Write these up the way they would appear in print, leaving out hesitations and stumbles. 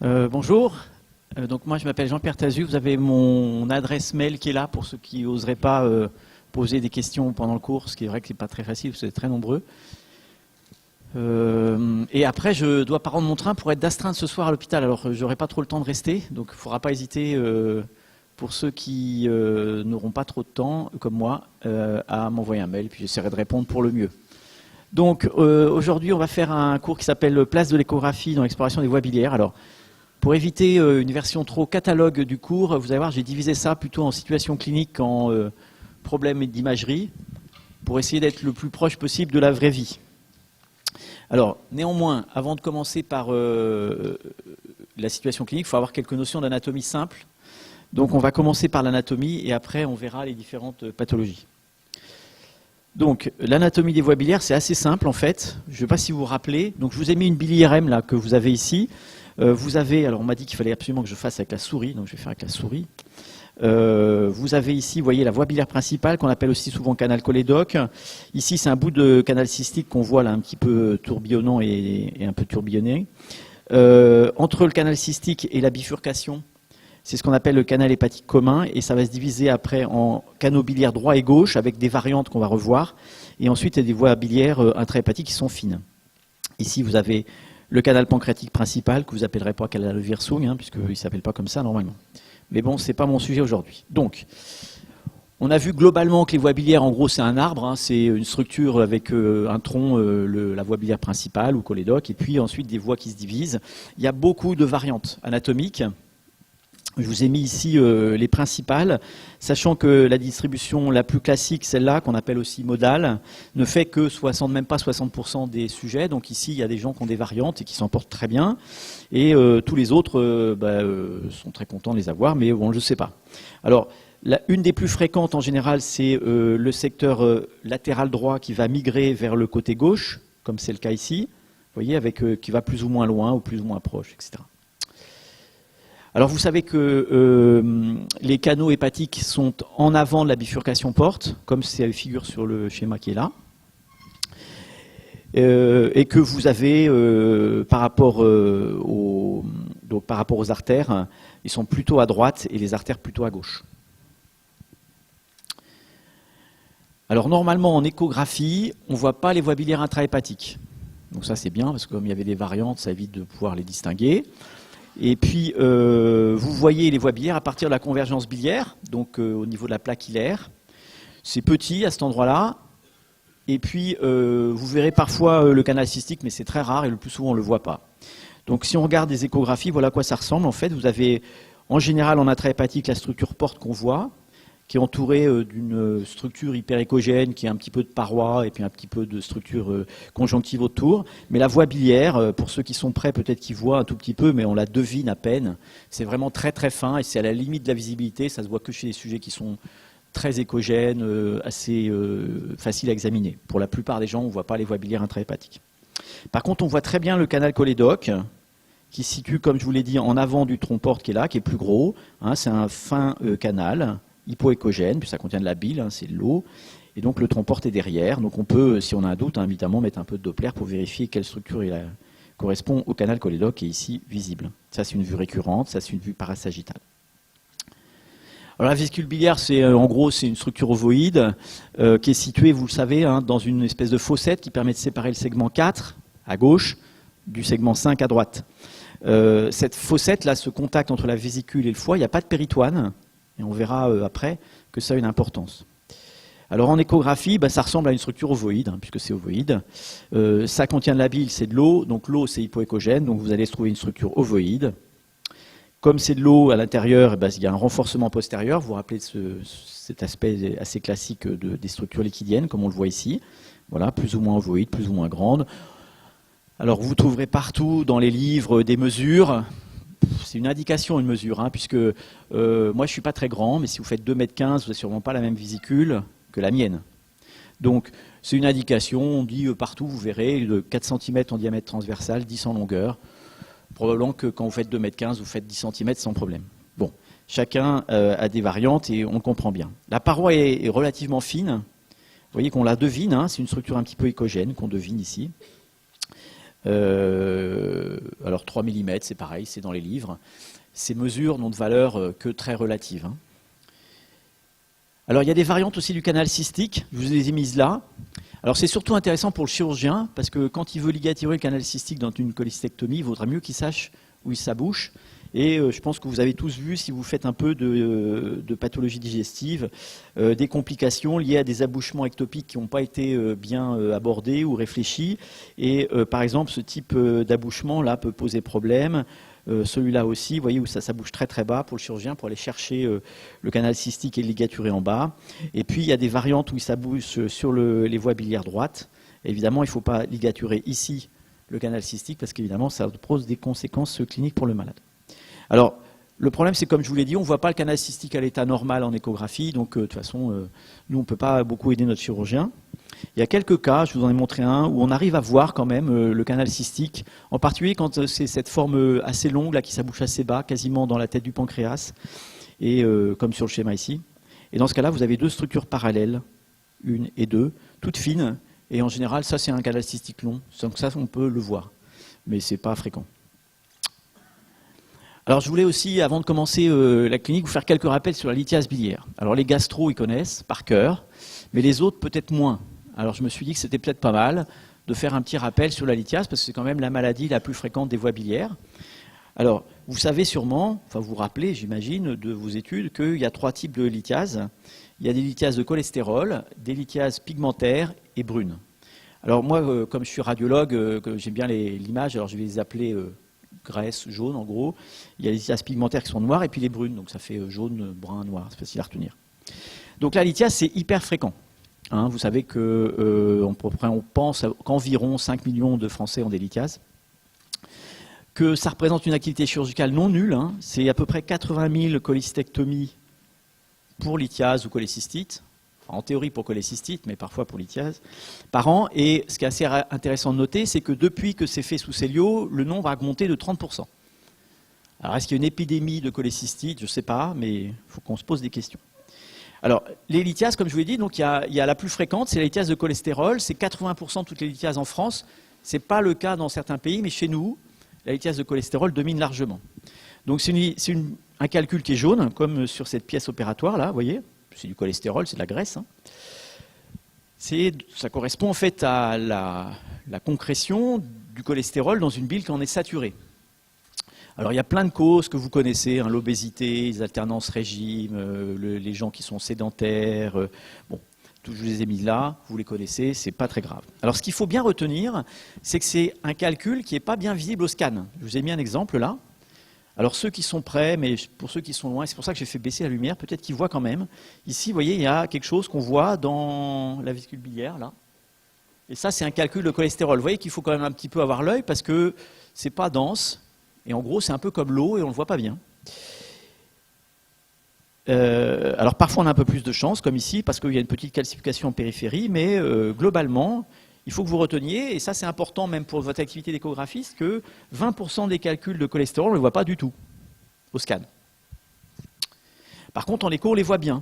Bonjour, donc moi je m'appelle Jean-Pierre Tazu, vous avez mon adresse mail qui est là pour ceux qui n'oseraient pas poser des questions pendant le cours, ce qui est vrai que ce n'est pas très facile, vous êtes très nombreux. Et après je dois pas rendre mon train pour être d'astreinte ce soir à l'hôpital, alors j'aurai pas trop le temps de rester, donc il ne faudra pas hésiter pour ceux qui n'auront pas trop de temps, comme moi, à m'envoyer un mail, puis j'essaierai de répondre pour le mieux. Donc aujourd'hui on va faire un cours qui s'appelle Place de l'échographie dans l'exploration des voies biliaires. Alors, pour éviter une version trop catalogue du cours, vous allez voir, j'ai divisé ça plutôt en situation clinique qu'en problème d'imagerie, pour essayer d'être le plus proche possible de la vraie vie. Alors, néanmoins, avant de commencer par la situation clinique, il faut avoir quelques notions d'anatomie simple. Donc on va commencer par l'anatomie et après on verra les différentes pathologies. Donc l'anatomie des voies biliaires, c'est assez simple en fait. Je ne sais pas si vous vous rappelez. Donc je vous ai mis une bili-IRM là que vous avez ici. Vous avez, alors on m'a dit qu'il fallait absolument que je fasse avec la souris, donc je vais faire avec la souris. Vous avez ici, vous voyez, la voie biliaire principale qu'on appelle aussi souvent canal cholédoque. Ici, c'est un bout de canal cystique qu'on voit là un petit peu tourbillonnant et un peu tourbillonné. Entre le canal cystique et la bifurcation, c'est ce qu'on appelle le canal hépatique commun et ça va se diviser après en canaux biliaires droit et gauche avec des variantes qu'on va revoir. Et ensuite, il y a des voies biliaires intrahépatiques qui sont fines. Ici, vous avez le canal pancréatique principal, que vous appellerez pas canal de Wirsung, hein, puisqu'il ne s'appelle pas comme ça normalement. Mais bon, ce n'est pas mon sujet aujourd'hui. Donc, on a vu globalement que les voies biliaires, en gros, c'est un arbre, hein, c'est une structure avec un tronc, la voie biliaire principale ou cholédoque, et puis ensuite des voies qui se divisent. Il y a beaucoup de variantes anatomiques. Je vous ai mis ici les principales, sachant que la distribution la plus classique, celle-là, qu'on appelle aussi modale, ne fait que même pas 60% des sujets. Donc ici, il y a des gens qui ont des variantes et qui s'en portent très bien. Et tous les autres sont très contents de les avoir, mais bon, je ne sais pas. Alors, une des plus fréquentes en général, c'est le secteur latéral droit qui va migrer vers le côté gauche, comme c'est le cas ici. Vous voyez, qui va plus ou moins loin ou plus ou moins proche, etc. Alors vous savez que les canaux hépatiques sont en avant de la bifurcation porte, comme ça figure sur le schéma qui est là, et que vous avez par rapport aux artères, ils sont plutôt à droite et les artères plutôt à gauche. Alors normalement en échographie, on ne voit pas les voies biliaires intrahépatiques. Donc ça c'est bien parce que comme il y avait des variantes, ça évite de pouvoir les distinguer. Et puis, vous voyez les voies biliaires à partir de la convergence biliaire, donc au niveau de la plaque hilaire. C'est petit à cet endroit-là. Et puis, vous verrez parfois le canal cystique, mais c'est très rare et le plus souvent, on ne le voit pas. Donc, si on regarde des échographies, voilà à quoi ça ressemble. En fait, vous avez, en général, en intrahépatique, la structure porte qu'on voit, qui est entourée d'une structure hyperéchogène, qui a un petit peu de paroi et puis un petit peu de structure conjonctive autour. Mais la voie biliaire, pour ceux qui sont prêts, peut-être qu'ils voient un tout petit peu, mais on la devine à peine. C'est vraiment très très fin et c'est à la limite de la visibilité. Ça se voit que chez les sujets qui sont très échogènes, assez faciles à examiner. Pour la plupart des gens, on ne voit pas les voies biliaires intrahépatiques. Par contre, on voit très bien le canal cholédoque, qui se situe, comme je vous l'ai dit, en avant du tronc porte qui est là, qui est plus gros. Hein, c'est un fin canal hypoéchogène, puis ça contient de la bile, hein, c'est de l'eau, et donc le tronc porte est derrière. Donc on peut, si on a un doute, hein, évidemment mettre un peu de Doppler pour vérifier quelle structure correspond au canal cholédoque qui est ici visible. Ça c'est une vue récurrente, ça c'est une vue parasagittale. Alors la vésicule biliaire, en gros c'est une structure ovoïde qui est située, vous le savez, hein, dans une espèce de fossette qui permet de séparer le segment 4 à gauche du segment 5 à droite. Cette fossette là, ce contact entre la vésicule et le foie, il n'y a pas de péritoine. Et on verra après que ça a une importance. Alors en échographie, ça ressemble à une structure ovoïde, hein, puisque c'est ovoïde. Ça contient de la bile, c'est de l'eau. Donc l'eau, c'est hypoéchogène. Donc vous allez se trouver une structure ovoïde. Comme c'est de l'eau à l'intérieur, il y a un renforcement postérieur. Vous vous rappelez de cet aspect assez classique des structures liquidiennes, comme on le voit ici. Voilà, plus ou moins ovoïde, plus ou moins grande. Alors vous trouverez partout dans les livres des mesures. C'est une indication, une mesure, hein, puisque moi je ne suis pas très grand, mais si vous faites 2,15 m, vous n'avez sûrement pas la même vésicule que la mienne. Donc c'est une indication, on dit partout, vous verrez, de 4 cm en diamètre transversal, 10 en longueur. Probablement que quand vous faites 2,15 m, vous faites 10 cm sans problème. Bon, chacun a des variantes et on comprend bien. La paroi est relativement fine, vous voyez qu'on la devine, hein, c'est une structure un petit peu échogène qu'on devine ici. Alors 3 mm, c'est pareil, c'est dans les livres. Ces mesures n'ont de valeur que très relative, hein. Alors il y a des variantes aussi du canal cystique, je vous les ai mises là. Alors c'est surtout intéressant pour le chirurgien, parce que quand il veut ligaturer le canal cystique dans une cholecystectomie, il vaudrait mieux qu'il sache où il s'abouche. Et je pense que vous avez tous vu, si vous faites un peu de pathologie digestive, des complications liées à des abouchements ectopiques qui n'ont pas été bien abordés ou réfléchis. Et par exemple, ce type d'abouchement là peut poser problème. Celui-là aussi, vous voyez où ça s'abouche très très bas pour le chirurgien pour aller chercher le canal cystique et le ligaturer en bas. Et puis il y a des variantes où il s'abouche sur les voies biliaires droites. Évidemment, il ne faut pas ligaturer ici le canal cystique parce qu'évidemment ça pose des conséquences cliniques pour le malade. Alors, le problème, c'est comme je vous l'ai dit, on ne voit pas le canal cystique à l'état normal en échographie, donc de toute façon, nous, on ne peut pas beaucoup aider notre chirurgien. Il y a quelques cas, je vous en ai montré un, où on arrive à voir quand même le canal cystique, en particulier quand c'est cette forme assez longue, là, qui s'abouche assez bas, quasiment dans la tête du pancréas, et comme sur le schéma ici. Et dans ce cas-là, vous avez deux structures parallèles, une et deux, toutes fines, et en général, ça, c'est un canal cystique long. Donc ça, on peut le voir, mais ce n'est pas fréquent. Alors je voulais aussi, avant de commencer la clinique, vous faire quelques rappels sur la lithiase biliaire. Alors les gastro, ils connaissent par cœur, mais les autres peut-être moins. Alors je me suis dit que c'était peut-être pas mal de faire un petit rappel sur la lithiase, parce que c'est quand même la maladie la plus fréquente des voies biliaires. Alors vous savez sûrement, enfin vous vous rappelez j'imagine de vos études, qu'il y a trois types de lithiases. Il y a des lithiases de cholestérol, des lithiases pigmentaires et brunes. Alors moi, comme je suis radiologue, j'aime bien l'image, alors je vais les appeler... graisse, jaune en gros. Il y a les lithiases pigmentaires qui sont noires et puis les brunes, donc ça fait jaune, brun, noir, c'est facile à retenir. Donc la lithiase, c'est hyper fréquent. Hein, vous savez qu'on pense qu'environ 5 millions de Français ont des lithiases, que ça représente une activité chirurgicale non nulle, hein, c'est à peu près 80 000 cholecystectomies pour lithiase ou cholécystite, en théorie pour cholécystite, mais parfois pour lithiase, par an. Et ce qui est assez intéressant de noter, c'est que depuis que c'est fait sous Célio, le nombre a augmenté de 30%. Alors, est-ce qu'il y a une épidémie de cholécystite? Je ne sais pas, mais il faut qu'on se pose des questions. Alors, les lithiases, comme je vous l'ai dit, donc il y a la plus fréquente, c'est la lithiase de cholestérol. C'est 80% de toutes les lithiases en France. Ce n'est pas le cas dans certains pays, mais chez nous, la lithiase de cholestérol domine largement. Donc, c'est un calcul qui est jaune, comme sur cette pièce opératoire, là, vous voyez. C'est du cholestérol, c'est de la graisse. Hein. Ça correspond en fait à la concrétion du cholestérol dans une bile qui en est saturée. Alors il y a plein de causes que vous connaissez, hein, l'obésité, les alternances régime, les gens qui sont sédentaires. Bon, je vous les ai mis là, vous les connaissez, c'est pas très grave. Alors ce qu'il faut bien retenir, c'est que c'est un calcul qui n'est pas bien visible au scan. Je vous ai mis un exemple là. Alors ceux qui sont près, mais pour ceux qui sont loin, c'est pour ça que j'ai fait baisser la lumière, peut-être qu'ils voient quand même. Ici, vous voyez, il y a quelque chose qu'on voit dans la vésicule biliaire, là. Et ça, c'est un calcul de cholestérol. Vous voyez qu'il faut quand même un petit peu avoir l'œil parce que c'est pas dense. Et en gros, c'est un peu comme l'eau et on ne le voit pas bien. Alors parfois, on a un peu plus de chance, comme ici, parce qu'il y a une petite calcification en périphérie, mais globalement... Il faut que vous reteniez, et ça c'est important même pour votre activité d'échographiste, que 20% des calculs de cholestérol, on ne les voit pas du tout au scan. Par contre, en écho, on les voit bien.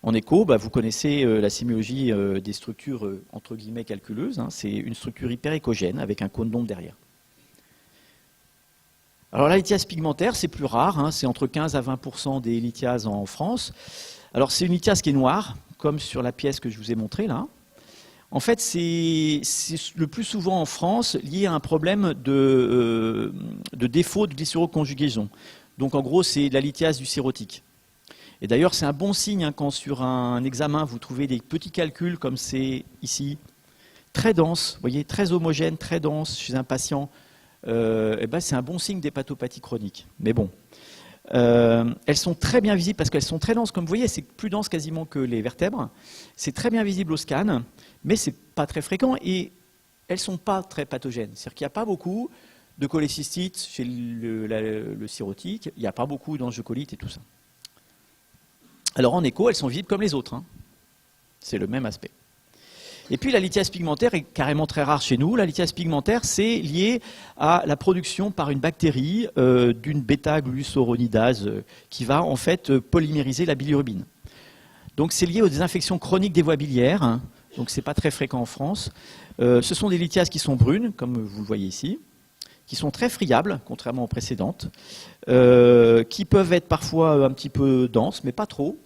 En écho, vous connaissez la sémiologie des structures entre guillemets calculeuses. Hein, c'est une structure hyperéchogène avec un cône d'ombre derrière. Alors la lithiase pigmentaire, c'est plus rare, hein, c'est entre 15 à 20% des lithiases en France. Alors c'est une lithiase qui est noire, comme sur la pièce que je vous ai montrée là. En fait, c'est le plus souvent en France lié à un problème de défaut de glycéroconjugaison. Donc en gros, c'est la lithiase du cirrhotique. Et d'ailleurs, c'est un bon signe hein, quand sur un examen, vous trouvez des petits calculs comme c'est ici, très denses, vous voyez, très homogènes, très denses chez un patient. C'est un bon signe d'hépatopathie chronique. Mais bon, elles sont très bien visibles parce qu'elles sont très denses. Comme vous voyez, c'est plus dense quasiment que les vertèbres. C'est très bien visible au scan. Mais ce n'est pas très fréquent et elles ne sont pas très pathogènes. C'est-à-dire qu'il n'y a pas beaucoup de cholécystite chez le cirrhotique, il n'y a pas beaucoup d'angiocolite et tout ça. Alors en écho, elles sont visibles comme les autres. Hein. C'est le même aspect. Et puis la lithiase pigmentaire est carrément très rare chez nous. La lithiase pigmentaire, c'est lié à la production par une bactérie d'une bêta-glucuronidase qui va en fait polymériser la bilirubine. Donc c'est lié aux infections chroniques des voies biliaires, hein, donc c'est pas très fréquent en France. Ce sont des lithiases qui sont brunes, comme vous le voyez ici, qui sont très friables, contrairement aux précédentes, qui peuvent être parfois un petit peu denses, mais pas trop,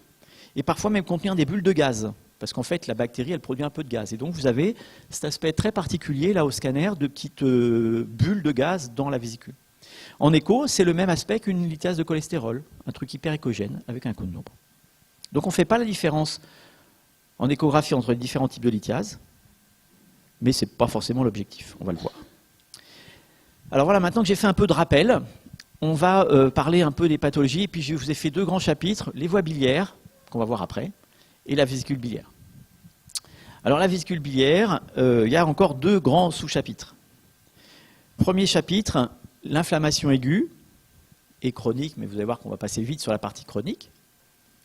et parfois même contenir des bulles de gaz, parce qu'en fait la bactérie elle produit un peu de gaz, et donc vous avez cet aspect très particulier là au scanner de petites bulles de gaz dans la vésicule. En écho, c'est le même aspect qu'une lithiase de cholestérol, un truc hyper écogène avec un cône nombre. Donc on ne fait pas la différence en échographie entre les différents types de lithiases, mais ce n'est pas forcément l'objectif, on va le voir. Alors voilà, maintenant que j'ai fait un peu de rappel, on va parler un peu des pathologies, et puis je vous ai fait 2 grands chapitres, les voies biliaires, qu'on va voir après, et la vésicule biliaire. Alors la vésicule biliaire, il y a encore 2 grands sous-chapitres. Premier chapitre, l'inflammation aiguë et chronique, mais vous allez voir qu'on va passer vite sur la partie chronique.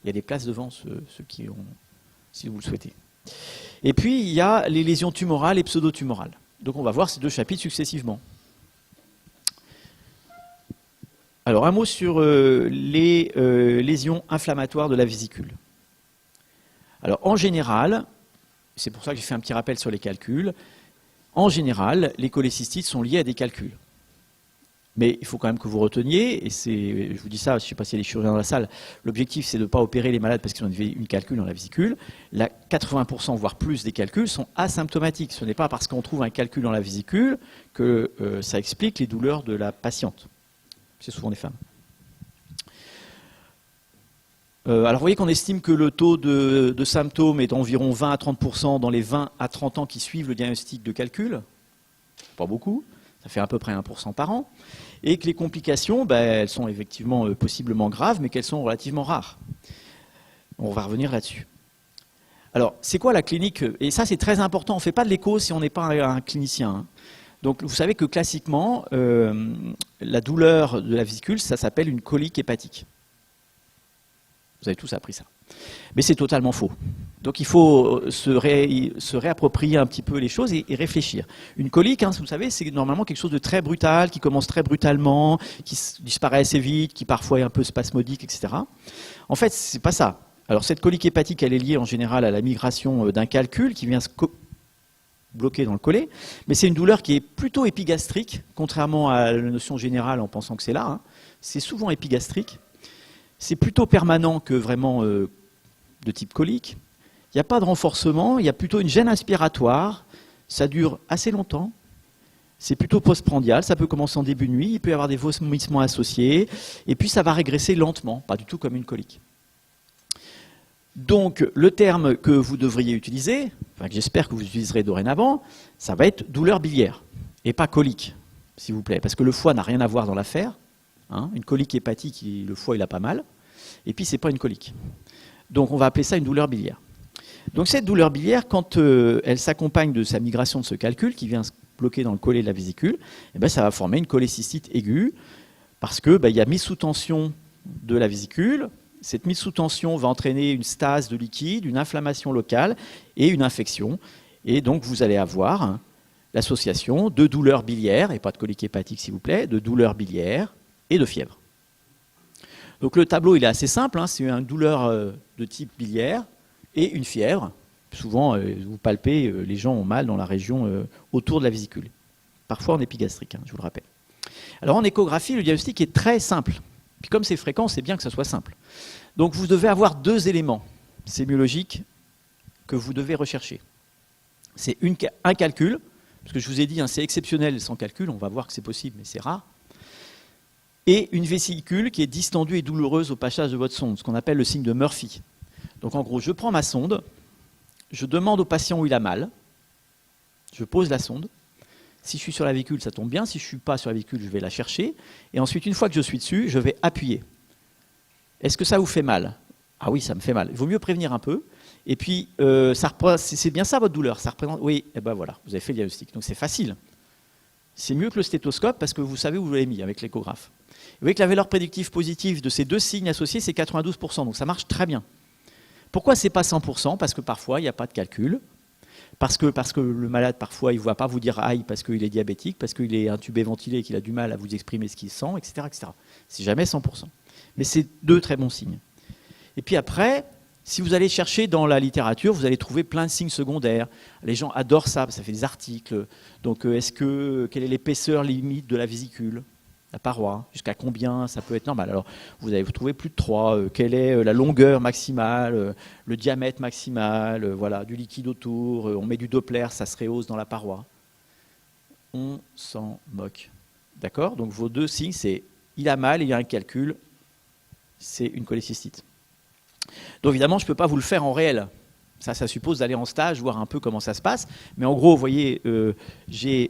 Il y a des places devant ceux qui ont, si vous le souhaitez. Et puis il y a les lésions tumorales et pseudotumorales. Donc on va voir ces 2 chapitres successivement. Alors un mot sur les lésions inflammatoires de la vésicule. Alors en général, c'est pour ça que j'ai fait un petit rappel sur les calculs, en général, les cholécystites sont liées à des calculs. Mais il faut quand même que vous reteniez, et je vous dis ça, je ne sais pas s'il y a des chirurgiens dans la salle, l'objectif c'est de ne pas opérer les malades parce qu'ils ont une calcul dans la vésicule. 80% voire plus des calculs sont asymptomatiques. Ce n'est pas parce qu'on trouve un calcul dans la vésicule que ça explique les douleurs de la patiente. C'est souvent des femmes. Alors vous voyez qu'on estime que le taux de symptômes est d'environ 20 à 30% dans les 20 à 30 ans qui suivent le diagnostic de calcul. Pas beaucoup, ça fait à peu près 1% par an. Et que les complications, elles sont effectivement possiblement graves, mais qu'elles sont relativement rares. On va revenir là-dessus. Alors, c'est quoi la clinique? Et ça, c'est très important. On ne fait pas de l'écho si on n'est pas un clinicien, hein. Donc, vous savez que classiquement, la douleur de la vésicule, ça s'appelle une colique hépatique. Vous avez tous appris ça. Mais c'est totalement faux. Donc il faut se réapproprier un petit peu les choses et réfléchir. Une colique, hein, vous savez, c'est normalement quelque chose de très brutal, qui commence très brutalement, qui disparaît assez vite, qui parfois est un peu spasmodique, etc. En fait, c'est pas ça. Alors cette colique hépatique, elle est liée en général à la migration d'un calcul qui vient se bloquer dans le collet, mais c'est une douleur qui est plutôt épigastrique, contrairement à la notion générale en pensant que c'est là. Hein. C'est souvent épigastrique. C'est plutôt permanent que vraiment de type colique. Il n'y a pas de renforcement, il y a plutôt une gêne inspiratoire. Ça dure assez longtemps. C'est plutôt postprandial, ça peut commencer en début de nuit, il peut y avoir des vomissements associés, et puis ça va régresser lentement, pas du tout comme une colique. Donc le terme que vous devriez utiliser, enfin que j'espère que vous utiliserez dorénavant, ça va être douleur biliaire, et pas colique, s'il vous plaît, parce que le foie n'a rien à voir dans l'affaire. Hein, une colique hépatique, le foie il a pas mal, et puis c'est pas une colique. Donc on va appeler ça une douleur biliaire. Donc cette douleur biliaire, quand elle s'accompagne de sa migration de ce calcul qui vient se bloquer dans le collet de la vésicule, eh ça va former une cholécystite aiguë, parce que il y a mise sous tension de la vésicule. Cette mise sous tension va entraîner une stase de liquide, une inflammation locale et une infection. Et donc vous allez avoir l'association de douleur biliaire, et pas de colique hépatique s'il vous plaît, de douleur biliaire et de fièvre. Donc le tableau il est assez simple, hein, c'est une douleur de type biliaire et une fièvre. Souvent, vous palpez, les gens ont mal dans la région autour de la vésicule. Parfois en épigastrique, hein, je vous le rappelle. Alors en échographie, le diagnostic est très simple. Puis comme c'est fréquent, c'est bien que ça soit simple. Donc vous devez avoir 2 éléments sémiologiques que vous devez rechercher. C'est un calcul, parce que je vous ai dit, hein, c'est exceptionnel sans calcul, on va voir que c'est possible, mais c'est rare. Et une vésicule qui est distendue et douloureuse au passage de votre sonde, ce qu'on appelle le signe de Murphy. Donc en gros, je prends ma sonde, je demande au patient où il a mal, je pose la sonde. Si je suis sur la vésicule, ça tombe bien. Si je ne suis pas sur la vésicule, je vais la chercher. Et ensuite, une fois que je suis dessus, je vais appuyer. Est-ce que ça vous fait mal? Ah oui, ça me fait mal. Il vaut mieux prévenir un peu. Et puis, c'est bien ça votre douleur. Ça représente. Oui, et ben voilà, vous avez fait le diagnostic. Donc c'est facile. C'est mieux que le stéthoscope parce que vous savez où vous l'avez mis avec l'échographe. Vous voyez que la valeur prédictive positive de ces 2 signes associés, c'est 92%. Donc ça marche très bien. Pourquoi ce n'est pas 100%? Parce que parfois, il n'y a pas de calcul. Parce que le malade, parfois, il ne va pas vous dire aïe parce qu'il est diabétique, parce qu'il est intubé, ventilé et qu'il a du mal à vous exprimer ce qu'il sent, etc., etc. C'est jamais 100%. Mais c'est 2 très bons signes. Et puis après, Si vous allez chercher dans la littérature, vous allez trouver plein de signes secondaires. Les gens adorent ça, ça fait des articles. Donc, quelle est l'épaisseur limite de la vésicule, la paroi? Jusqu'à combien ça peut être normal? Alors, vous allez vous trouver plus de 3. Quelle est la longueur maximale, le diamètre maximal, voilà, du liquide autour. On met du Doppler, ça se rehausse dans la paroi. On s'en moque. D'accord? Donc, vos deux signes, c'est il a mal et il y a un calcul. C'est une cholécystite. Donc évidemment, je ne peux pas vous le faire en réel. Ça suppose d'aller en stage, voir un peu comment ça se passe. Mais en gros, vous voyez, j'ai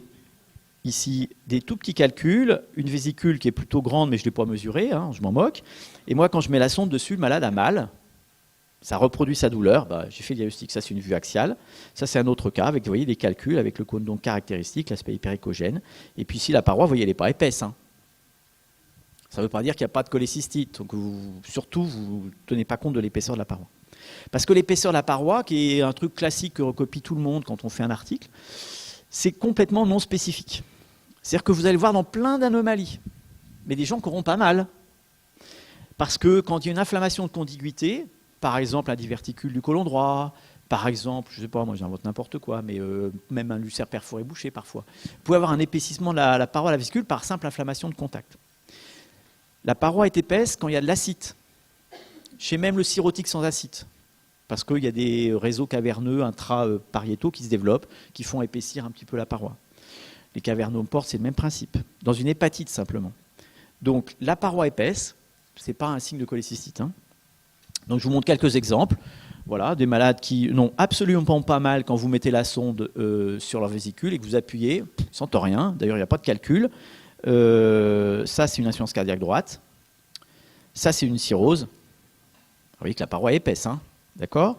ici des tout petits calculs, une vésicule qui est plutôt grande, mais je ne l'ai pas mesurée, hein, je m'en moque. Et moi, quand je mets la sonde dessus, le malade a mal. Ça reproduit sa douleur. Bah, j'ai fait le diagnostic, ça c'est une vue axiale. Ça c'est un autre cas, avec vous voyez, des calculs avec le cône donc caractéristique, l'aspect hypericogène. Et puis ici, la paroi, vous voyez, elle n'est pas épaisse. Hein. Ça ne veut pas dire qu'il n'y a pas de cholécystite. Donc surtout, vous ne tenez pas compte de l'épaisseur de la paroi. Parce que l'épaisseur de la paroi, qui est un truc classique que recopie tout le monde quand on fait un article, c'est complètement non spécifique. C'est-à-dire que vous allez voir dans plein d'anomalies, mais des gens qui auront pas mal. Parce que quand il y a une inflammation de contiguïté, par exemple un diverticule du côlon droit, par exemple, je ne sais pas, moi j'invente n'importe quoi, mais même un ulcère perforé bouché parfois, vous pouvez avoir un épaississement de la paroi de la vésicule par simple inflammation de contact. La paroi est épaisse quand il y a de l'acide, chez même le cirrhotique sans acide, parce qu'il y a des réseaux caverneux intrapariétaux qui se développent, qui font épaissir un petit peu la paroi. Les cavernoportes, c'est le même principe, dans une hépatite simplement. Donc la paroi épaisse, ce n'est pas un signe de cholécystite. Hein. Donc je vous montre quelques exemples. Voilà, des malades qui n'ont absolument pas mal quand vous mettez la sonde sur leur vésicule et que vous appuyez, ils ne sentent rien, d'ailleurs il n'y a pas de calcul. Ça, c'est une insuffisance cardiaque droite. Ça, c'est une cirrhose. Vous voyez que la paroi est épaisse, hein, d'accord.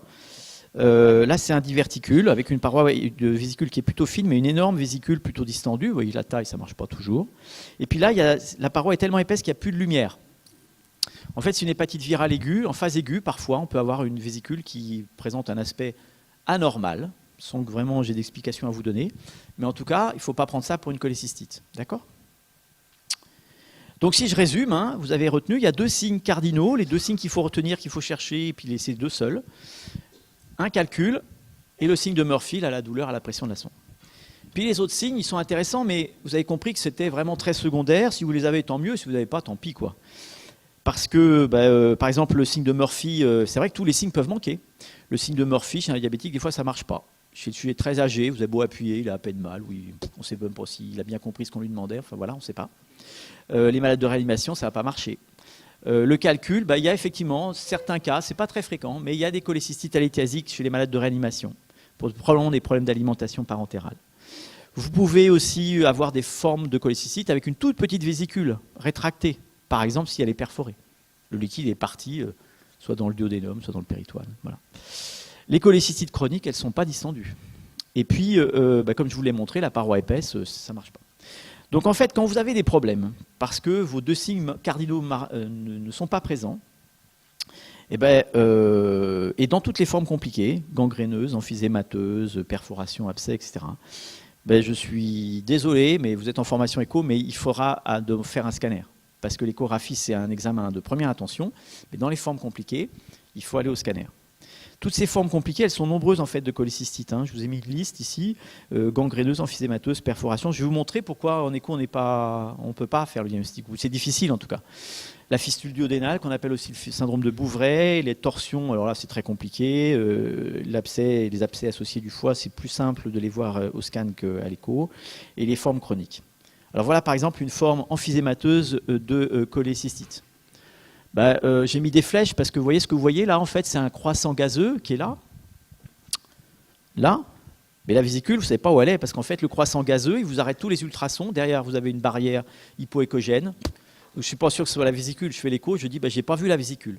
Là, c'est un diverticule avec une paroi de vésicule qui est plutôt fine, mais une énorme vésicule plutôt distendue. Vous voyez la taille, ça ne marche pas toujours. Et puis là, la paroi est tellement épaisse qu'il n'y a plus de lumière. En fait, c'est une hépatite virale aiguë. En phase aiguë, parfois, on peut avoir une vésicule qui présente un aspect anormal, sans que vraiment j'ai d'explication à vous donner. Mais en tout cas, il ne faut pas prendre ça pour une cholécystite. D'accord ? Donc si je résume, hein, vous avez retenu, il y a deux signes cardinaux, les deux signes qu'il faut retenir, qu'il faut chercher, et puis laisser deux seuls. Un calcul et le signe de Murphy, là, la douleur à la pression de la sonde. Puis les autres signes, ils sont intéressants, mais vous avez compris que c'était vraiment très secondaire. Si vous les avez, tant mieux. Si vous n'avez pas, tant pis, quoi. Parce que, par exemple, le signe de Murphy, c'est vrai que tous les signes peuvent manquer. Le signe de Murphy, chez un diabétique, des fois, ça ne marche pas. Chez le sujet très âgé, vous avez beau appuyer, il a à peine mal. Oui, on ne sait même pas s'il a bien compris ce qu'on lui demandait. Enfin voilà, on ne sait pas. Les malades de réanimation, ça ne va pas marcher. Le calcul, il y a effectivement certains cas, ce n'est pas très fréquent, mais il y a des cholécystites allotéasiques chez les malades de réanimation, pour probablement des problèmes d'alimentation parentérale. Vous pouvez aussi avoir des formes de cholécystite avec une toute petite vésicule rétractée, par exemple si elle est perforée. Le liquide est parti, soit dans le duodénum, soit dans le péritoine. Voilà. Les cholécystites chroniques, elles ne sont pas distendues. Et puis, comme je vous l'ai montré, la paroi épaisse, ça ne marche pas. Donc en fait, quand vous avez des problèmes, parce que vos deux signes cardinaux ne sont pas présents, et dans toutes les formes compliquées, gangréneuses, emphysémateuses, perforation, abcès, etc., je suis désolé, mais vous êtes en formation écho, mais il faudra faire un scanner. Parce que l'échographie, c'est un examen de première intention, mais dans les formes compliquées, il faut aller au scanner. Toutes ces formes compliquées, elles sont nombreuses en fait de cholécystite. Hein. Je vous ai mis une liste ici, gangréneuse, emphysémateuse, perforation. Je vais vous montrer pourquoi en écho on ne peut pas faire le diagnostic. C'est difficile en tout cas. La fistule duodénale, qu'on appelle aussi le syndrome de Bouvray, les torsions, alors là c'est très compliqué. Les abcès associés du foie, c'est plus simple de les voir au scan qu'à l'écho. Et les formes chroniques. Alors voilà par exemple une forme emphysémateuse de cholécystite. J'ai mis des flèches parce que vous voyez ce que vous voyez là, en fait, c'est un croissant gazeux qui est là. Là. Mais la vésicule, vous ne savez pas où elle est parce qu'en fait, le croissant gazeux, il vous arrête tous les ultrasons. Derrière, vous avez une barrière hypoécogène. Je ne suis pas sûr que ce soit la vésicule. Je fais l'écho, je dis, je n'ai pas vu la vésicule.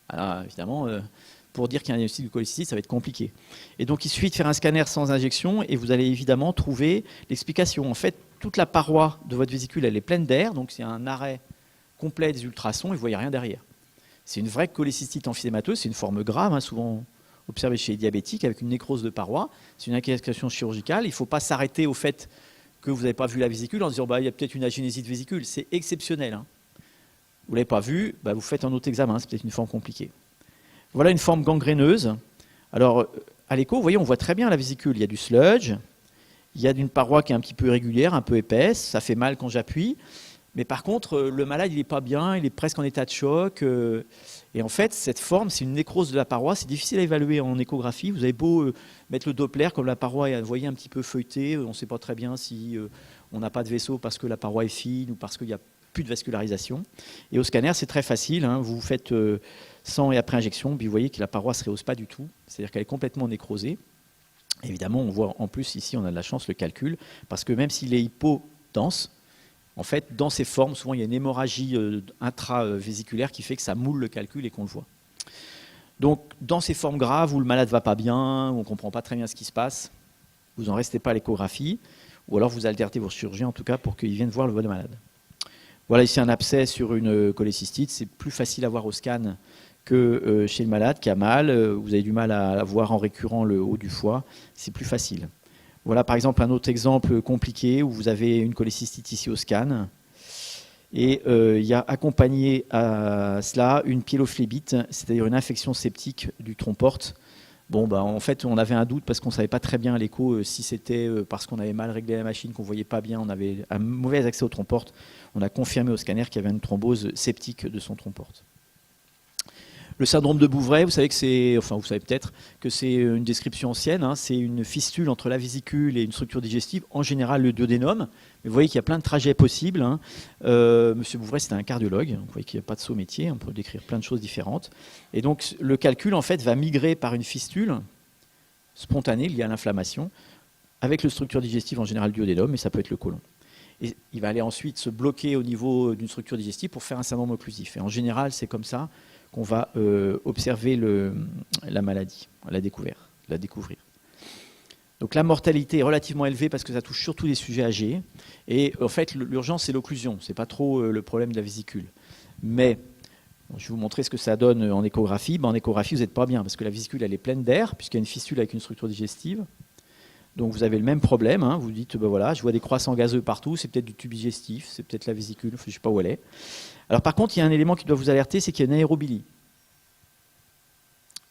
Alors, évidemment, pour dire qu'il y a un diagnostic de cholécystite, ça va être compliqué. Et donc, il suffit de faire un scanner sans injection et vous allez évidemment trouver l'explication. En fait, toute la paroi de votre vésicule, elle est pleine d'air. Donc, c'est un arrêt complet des ultrasons et vous ne voyez rien derrière. C'est une vraie cholécystite emphysémateuse, c'est une forme grave, hein, souvent observée chez les diabétiques, avec une nécrose de paroi. C'est une inquiétation chirurgicale. Il ne faut pas s'arrêter au fait que vous n'avez pas vu la vésicule en se disant il y a peut-être une agénésie de vésicule. C'est exceptionnel. Hein. Vous ne l'avez pas vu, vous faites un autre examen, c'est peut-être une forme compliquée. Voilà une forme gangréneuse. Alors, à l'écho, vous voyez, on voit très bien la vésicule. Il y a du sludge, il y a une paroi qui est un petit peu irrégulière, un peu épaisse, ça fait mal quand j'appuie. Mais par contre, le malade, il n'est pas bien, il est presque en état de choc. Et en fait, cette forme, c'est une nécrose de la paroi. C'est difficile à évaluer en échographie. Vous avez beau mettre le Doppler, comme la paroi est, vous voyez, un petit peu feuilletée. On ne sait pas très bien si on n'a pas de vaisseau parce que la paroi est fine ou parce qu'il n'y a plus de vascularisation. Et au scanner, c'est très facile. Hein. Vous faites sans et après injection, puis vous voyez que la paroi ne se rehausse pas du tout. C'est-à-dire qu'elle est complètement nécrosée. Évidemment, on voit en plus ici, on a de la chance, le calcul, parce que même s'il est hypodense, en fait, dans ces formes, souvent il y a une hémorragie intravésiculaire qui fait que ça moule le calcul et qu'on le voit. Donc, dans ces formes graves où le malade ne va pas bien, où on ne comprend pas très bien ce qui se passe, vous n'en restez pas à l'échographie, ou alors vous alertez vos chirurgiens en tout cas pour qu'ils viennent voir le malade. Voilà ici un abcès sur une cholécystite, c'est plus facile à voir au scan que chez le malade qui a mal, vous avez du mal à voir en récurrent le haut du foie, c'est plus facile. Voilà par exemple un autre exemple compliqué où vous avez une cholécystite ici au scan. Et il y a accompagné à cela une pyélophlébite, c'est-à-dire une infection septique du tronc porte. Bon, en fait, on avait un doute parce qu'on ne savait pas très bien à l'écho si c'était parce qu'on avait mal réglé la machine, qu'on ne voyait pas bien, on avait un mauvais accès au tronc porte. On a confirmé au scanner qu'il y avait une thrombose septique de son tronc porte. Le syndrome de Bouvray, vous savez que c'est, enfin vous savez peut-être que c'est une description ancienne, hein, c'est une fistule entre la vésicule et une structure digestive, en général le duodénum. Mais vous voyez qu'il y a plein de trajets possibles. Hein. Monsieur Bouvray, c'était un cardiologue, donc vous voyez qu'il n'y a pas de saut métier, on peut décrire plein de choses différentes. Et donc le calcul en fait va migrer par une fistule spontanée liée à l'inflammation, avec le structure digestive en général du duodénum, mais ça peut être le côlon. Et il va aller ensuite se bloquer au niveau d'une structure digestive pour faire un syndrome occlusif. Et en général, c'est comme ça qu'on va observer la maladie, la découvrir. Donc la mortalité est relativement élevée parce que ça touche surtout des sujets âgés. Et en fait, l'urgence, c'est l'occlusion. Ce n'est pas trop le problème de la vésicule. Mais, je vais vous montrer ce que ça donne en échographie. En échographie, vous n'êtes pas bien parce que la vésicule, elle est pleine d'air, puisqu'il y a une fistule avec une structure digestive. Donc vous avez le même problème. Hein. Vous dites, voilà, je vois des croissants gazeux partout, c'est peut-être du tube digestif, c'est peut-être la vésicule, je ne sais pas où elle est. Alors par contre, il y a un élément qui doit vous alerter, c'est qu'il y a une aérobilie.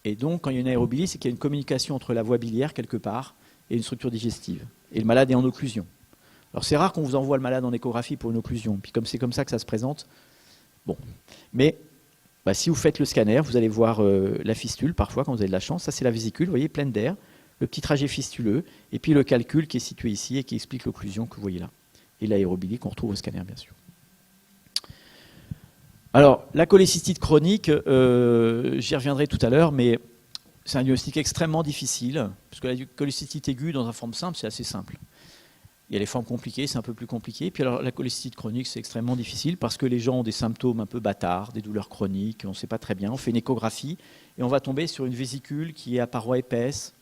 Et donc, quand il y a une aérobilie, c'est qu'il y a une communication entre la voie biliaire, quelque part, et une structure digestive. Et le malade est en occlusion. Alors c'est rare qu'on vous envoie le malade en échographie pour une occlusion. Puis comme c'est comme ça que ça se présente, bon. Mais si vous faites le scanner, vous allez voir la fistule, parfois, quand vous avez de la chance. Ça, c'est la vésicule, vous voyez, pleine d'air. Le petit trajet fistuleux, et puis le calcul qui est situé ici et qui explique l'occlusion que vous voyez là. Et l'aérobilie qu'on retrouve au scanner, bien sûr. Alors, la cholécystite chronique, j'y reviendrai tout à l'heure, mais c'est un diagnostic extrêmement difficile, parce que la cholécystite aiguë, dans une forme simple, c'est assez simple. Il y a les formes compliquées, c'est un peu plus compliqué. Puis alors, la cholécystite chronique, c'est extrêmement difficile, parce que les gens ont des symptômes un peu bâtards, des douleurs chroniques, on ne sait pas très bien. On fait une échographie, et on va tomber sur une vésicule qui est à paroi épaisse,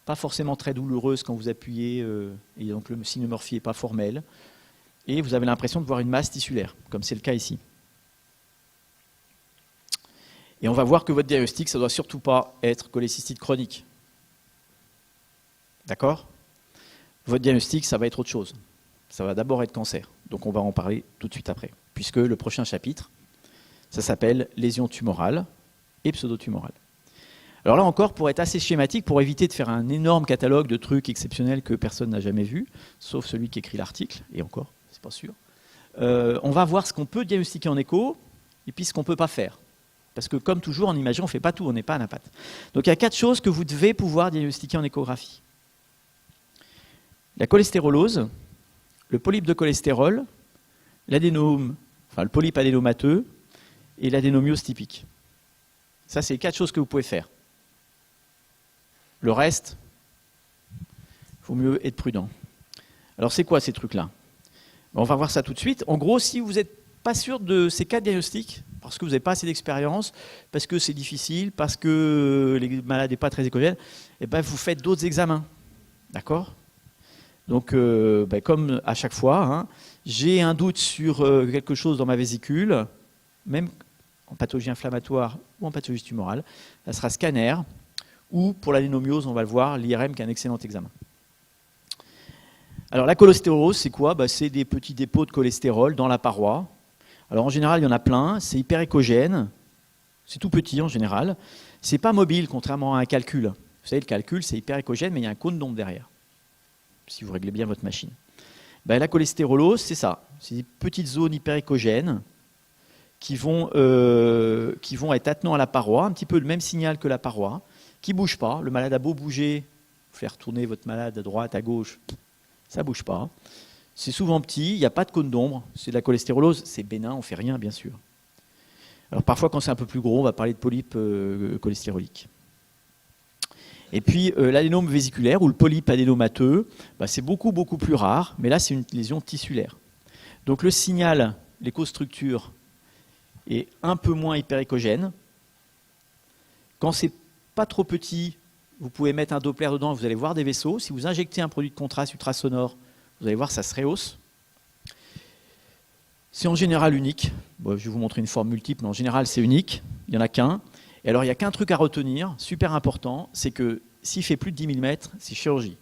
pas forcément très douloureuse quand vous appuyez, et donc le signe de Murphy n'est pas formel. Et vous avez l'impression de voir une masse tissulaire, comme c'est le cas ici. Et on va voir que votre diagnostic, ça ne doit surtout pas être cholécystite chronique. D'accord ? Votre diagnostic, ça va être autre chose. Ça va d'abord être cancer. Donc on va en parler tout de suite après. Puisque le prochain chapitre, ça s'appelle lésion tumorale et pseudotumorale. Alors là encore, pour être assez schématique, pour éviter de faire un énorme catalogue de trucs exceptionnels que personne n'a jamais vu, sauf celui qui écrit l'article, et encore, c'est pas sûr, on va voir ce qu'on peut diagnostiquer en écho et puis ce qu'on ne peut pas faire. Parce que comme toujours, en imagerie, on ne fait pas tout, on n'est pas à la patte. Donc il y a 4 choses que vous devez pouvoir diagnostiquer en échographie. La cholestérolose, le polype de cholestérol, l'adénome, enfin le polype adénomateux et l'adénomiose typique. Ça, c'est les 4 choses que vous pouvez faire. Le reste, il faut mieux être prudent. Alors c'est quoi ces trucs-là ? On va voir ça tout de suite. En gros, si vous n'êtes pas sûr de ces 4 diagnostics, parce que vous n'avez pas assez d'expérience, parce que c'est difficile, parce que les malades n'est pas très écogène, et vous faites d'autres examens. D'accord ? Donc, comme à chaque fois, hein, j'ai un doute sur quelque chose dans ma vésicule, même en pathologie inflammatoire ou en pathologie tumorale, ça sera scanner, ou pour l'adénomiose, on va le voir, l'IRM qui est un excellent examen. Alors la cholestérolose, c'est quoi ? C'est des petits dépôts de cholestérol dans la paroi. Alors en général, il y en a plein, c'est hyper écogène, C'est tout petit en général. C'est pas mobile, contrairement à un calcul. Vous savez, le calcul, c'est hyper écogène, mais il y a un cône d'ombre derrière, si vous réglez bien votre machine. Ben, la cholestérolose, c'est ça. C'est des petites zones hyper écogènes qui vont être attenants à la paroi, un petit peu le même signal que la paroi, qui ne bougent pas. Le malade a beau bouger, faire tourner votre malade à droite, à gauche, ça ne bouge pas. C'est souvent petit, il n'y a pas de cône d'ombre. C'est de la cholestérolose, c'est bénin, on ne fait rien, bien sûr. Alors parfois, quand c'est un peu plus gros, on va parler de polype cholestérolique. Et puis l'adénome vésiculaire ou le polype adénomateux, c'est beaucoup plus rare, mais là c'est une lésion tissulaire. Donc le signal, l'écostructure, est un peu moins hyperécogène. Quand c'est pas trop petit, vous pouvez mettre un Doppler dedans, vous allez voir des vaisseaux. Si vous injectez un produit de contraste ultrasonore, vous allez voir ça se rehausse. C'est en général unique. Bon, je vais vous montrer une forme multiple, mais en général c'est unique. Il n'y en a qu'un. Et alors il n'y a qu'un truc à retenir, super important, c'est que s'il fait plus de 10 mm, c'est chirurgie.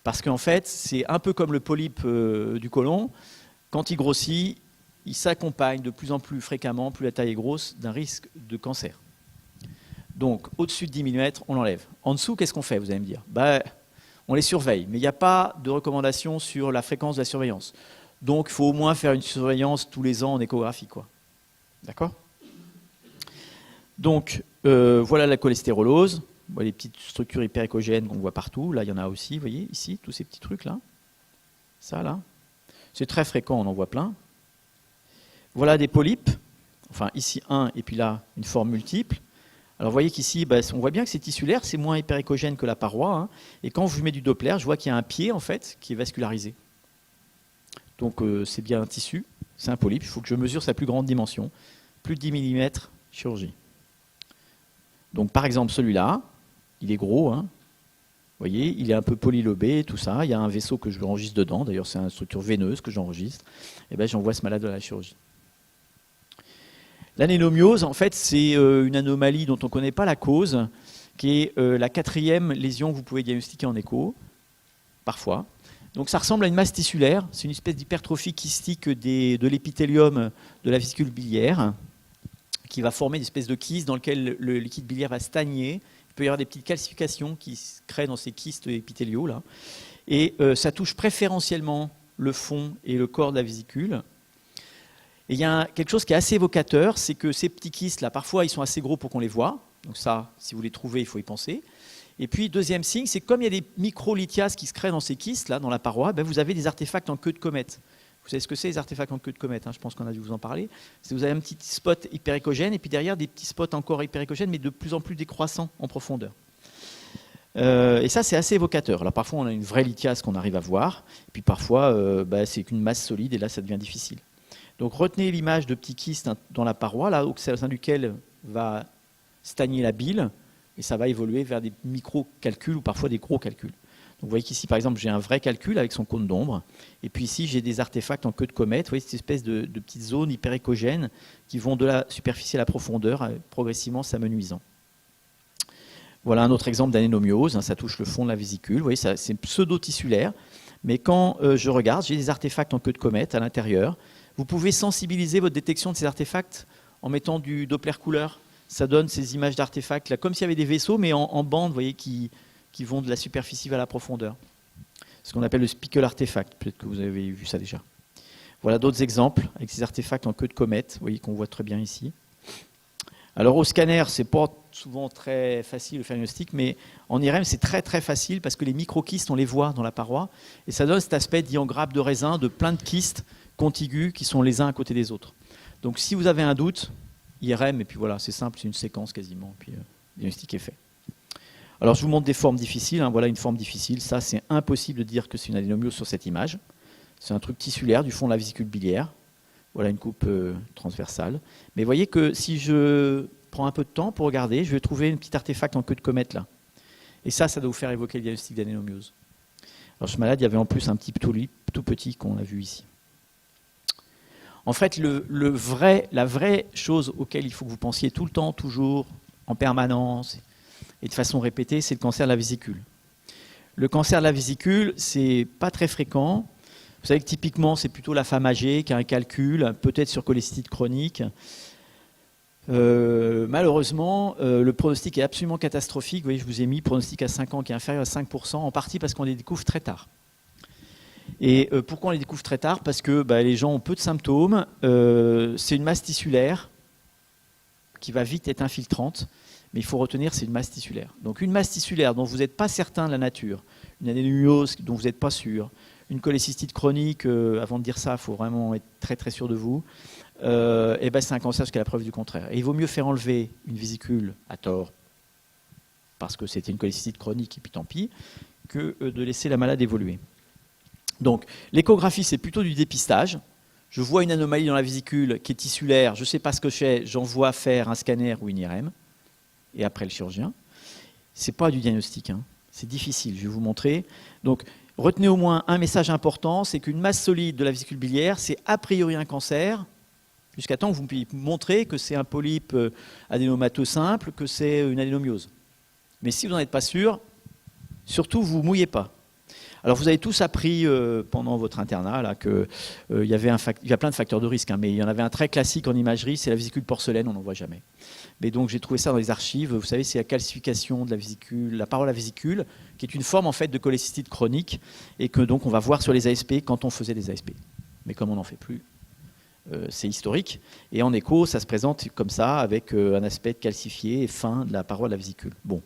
Parce qu'en fait, c'est un peu comme le polype du côlon. Quand il grossit, il s'accompagne de plus en plus fréquemment, plus la taille est grosse, d'un risque de cancer. Donc, au-dessus de 10 mm, on l'enlève. En dessous, qu'est-ce qu'on fait, vous allez me dire? On les surveille, mais il n'y a pas de recommandation sur la fréquence de la surveillance. Donc, il faut au moins faire une surveillance tous les ans en échographie, quoi. D'accord? Donc, voilà la cholestérolose. Voilà les petites structures hyperécogènes qu'on voit partout. Là, il y en a aussi, vous voyez, ici, tous ces petits trucs-là. Ça, là. C'est très fréquent, on en voit plein. Voilà des polypes. Enfin, ici, un, et puis là, une forme multiple. Alors, vous voyez qu'ici, on voit bien que c'est tissulaire, c'est moins hyperécogène que la paroi. Hein. Et quand je mets du Doppler, je vois qu'il y a un pied, en fait, qui est vascularisé. Donc, c'est bien un tissu. C'est un polype. Il faut que je mesure sa plus grande dimension. Plus de 10 mm, chirurgie. Donc, par exemple, celui-là, il est gros, hein. Vous voyez, il est un peu polylobé, tout ça. Il y a un vaisseau que je enregistre dedans. D'ailleurs, c'est une structure veineuse que j'enregistre. Et bien, j'envoie ce malade à la chirurgie. L'anénomiose, en fait, c'est une anomalie dont on ne connaît pas la cause, qui est la 4e lésion que vous pouvez diagnostiquer en écho, parfois. Donc, ça ressemble à une masse tissulaire. C'est une espèce d'hypertrophie kystique de l'épithélium de la vésicule biliaire, qui va former une espèce de kyste dans lequel le liquide biliaire va stagner. Il peut y avoir des petites calcifications qui se créent dans ces kystes épithéliaux là. Et ça touche préférentiellement le fond et le corps de la vésicule. Et il y a quelque chose qui est assez évocateur, c'est que ces petits kystes là, parfois ils sont assez gros pour qu'on les voit. Donc ça, si vous les trouvez, il faut y penser. Et puis deuxième signe, c'est que comme il y a des microlithiases qui se créent dans ces kystes là, dans la paroi, vous avez des artefacts en queue de comète. Vous savez ce que c'est, les artefacts en queue de comète, hein, je pense qu'on a dû vous en parler. Vous avez un petit spot hyperécogène et puis derrière des petits spots encore hyperécogènes, mais de plus en plus décroissants en profondeur. Et ça, c'est assez évocateur. Alors parfois, on a une vraie lithiase qu'on arrive à voir, et puis parfois, c'est qu'une masse solide, et là, ça devient difficile. Donc retenez l'image de petits kystes dans la paroi, là, au sein duquel va stagner la bile, et ça va évoluer vers des micro-calculs ou parfois des gros calculs. Donc vous voyez qu'ici, par exemple, j'ai un vrai calcul avec son cône d'ombre. Et puis ici, j'ai des artefacts en queue de comète. Vous voyez cette espèce de petites zones hyperécogènes qui vont de la superficie à la profondeur, progressivement s'amenuisant. Voilà un autre exemple d'anénomiose. Hein, ça touche le fond de la vésicule. Vous voyez, c'est pseudo-tissulaire. Mais quand je regarde, j'ai des artefacts en queue de comète à l'intérieur. Vous pouvez sensibiliser votre détection de ces artefacts en mettant du Doppler couleur. Ça donne ces images d'artefacts, là, comme s'il y avait des vaisseaux, mais en bande, vous voyez, qui vont de la superficie vers la profondeur. Ce qu'on appelle le Spiegel artefact. Peut-être que vous avez vu ça déjà. Voilà d'autres exemples avec ces artefacts en queue de comète, vous voyez qu'on voit très bien ici. Alors au scanner, c'est pas souvent très facile de faire un diagnostic, mais en IRM, c'est très très facile parce que les microkystes, on les voit dans la paroi, et ça donne cet aspect dit en grappe de raisin de plein de kystes contigus qui sont les uns à côté des autres. Donc si vous avez un doute, IRM, et puis voilà, c'est simple, c'est une séquence quasiment, puis le diagnostic est fait. Alors je vous montre des formes difficiles, hein. Voilà une forme difficile, ça c'est impossible de dire que c'est une adénomiose sur cette image. C'est un truc tissulaire du fond de la vésicule biliaire. Voilà une coupe transversale. Mais vous voyez que si je prends un peu de temps pour regarder, je vais trouver un petit artefact en queue de comète là. Et ça doit vous faire évoquer le diagnostic d'adénomiose. Alors ce malade, il y avait en plus un petit polype tout petit qu'on a vu ici. En fait, la vraie chose auquel il faut que vous pensiez tout le temps, toujours, en permanence, et de façon répétée, c'est le cancer de la vésicule. Le cancer de la vésicule, c'est pas très fréquent. Vous savez que typiquement, c'est plutôt la femme âgée qui a un calcul, peut-être sur cholestite chronique. Malheureusement, le pronostic est absolument catastrophique. Vous voyez, je vous ai mis pronostic à 5 ans qui est inférieur à 5%, en partie parce qu'on les découvre très tard. Et pourquoi on les découvre très tard? Parce que les gens ont peu de symptômes. C'est une masse tissulaire qui va vite être infiltrante, mais il faut retenir c'est une masse tissulaire. Donc une masse tissulaire dont vous n'êtes pas certain de la nature, une adénomyose dont vous n'êtes pas sûr, une cholécystite chronique, avant de dire ça, il faut vraiment être très très sûr de vous, et c'est un cancer jusqu'à la preuve du contraire. Et il vaut mieux faire enlever une vésicule à tort, parce que c'était une cholécystite chronique et puis tant pis, que de laisser la malade évoluer. Donc l'échographie, c'est plutôt du dépistage. Je vois une anomalie dans la vésicule qui est tissulaire, je ne sais pas ce que c'est, j'envoie faire un scanner ou une IRM, et après le chirurgien. Ce n'est pas du diagnostic, hein. C'est difficile, je vais vous montrer. Donc retenez au moins un message important, c'est qu'une masse solide de la vésicule biliaire, c'est a priori un cancer, jusqu'à temps que vous puissiez montrer que c'est un polype adénomateux simple, que c'est une adénomyose. Mais si vous n'en êtes pas sûr, surtout vous ne mouillez pas. Alors vous avez tous appris pendant votre internat qu'il y a plein de facteurs de risque, hein, mais il y en avait un très classique en imagerie, c'est la vésicule porcelaine, on n'en voit jamais. Mais donc j'ai trouvé ça dans les archives, vous savez, c'est la calcification de la vésicule, la paroi à la vésicule, qui est une forme en fait de cholécystite chronique, et que donc on va voir sur les ASP quand on faisait des ASP. Mais comme on n'en fait plus, c'est historique. Et en écho, ça se présente comme ça, avec un aspect calcifié et fin de la paroi de la vésicule. Bon.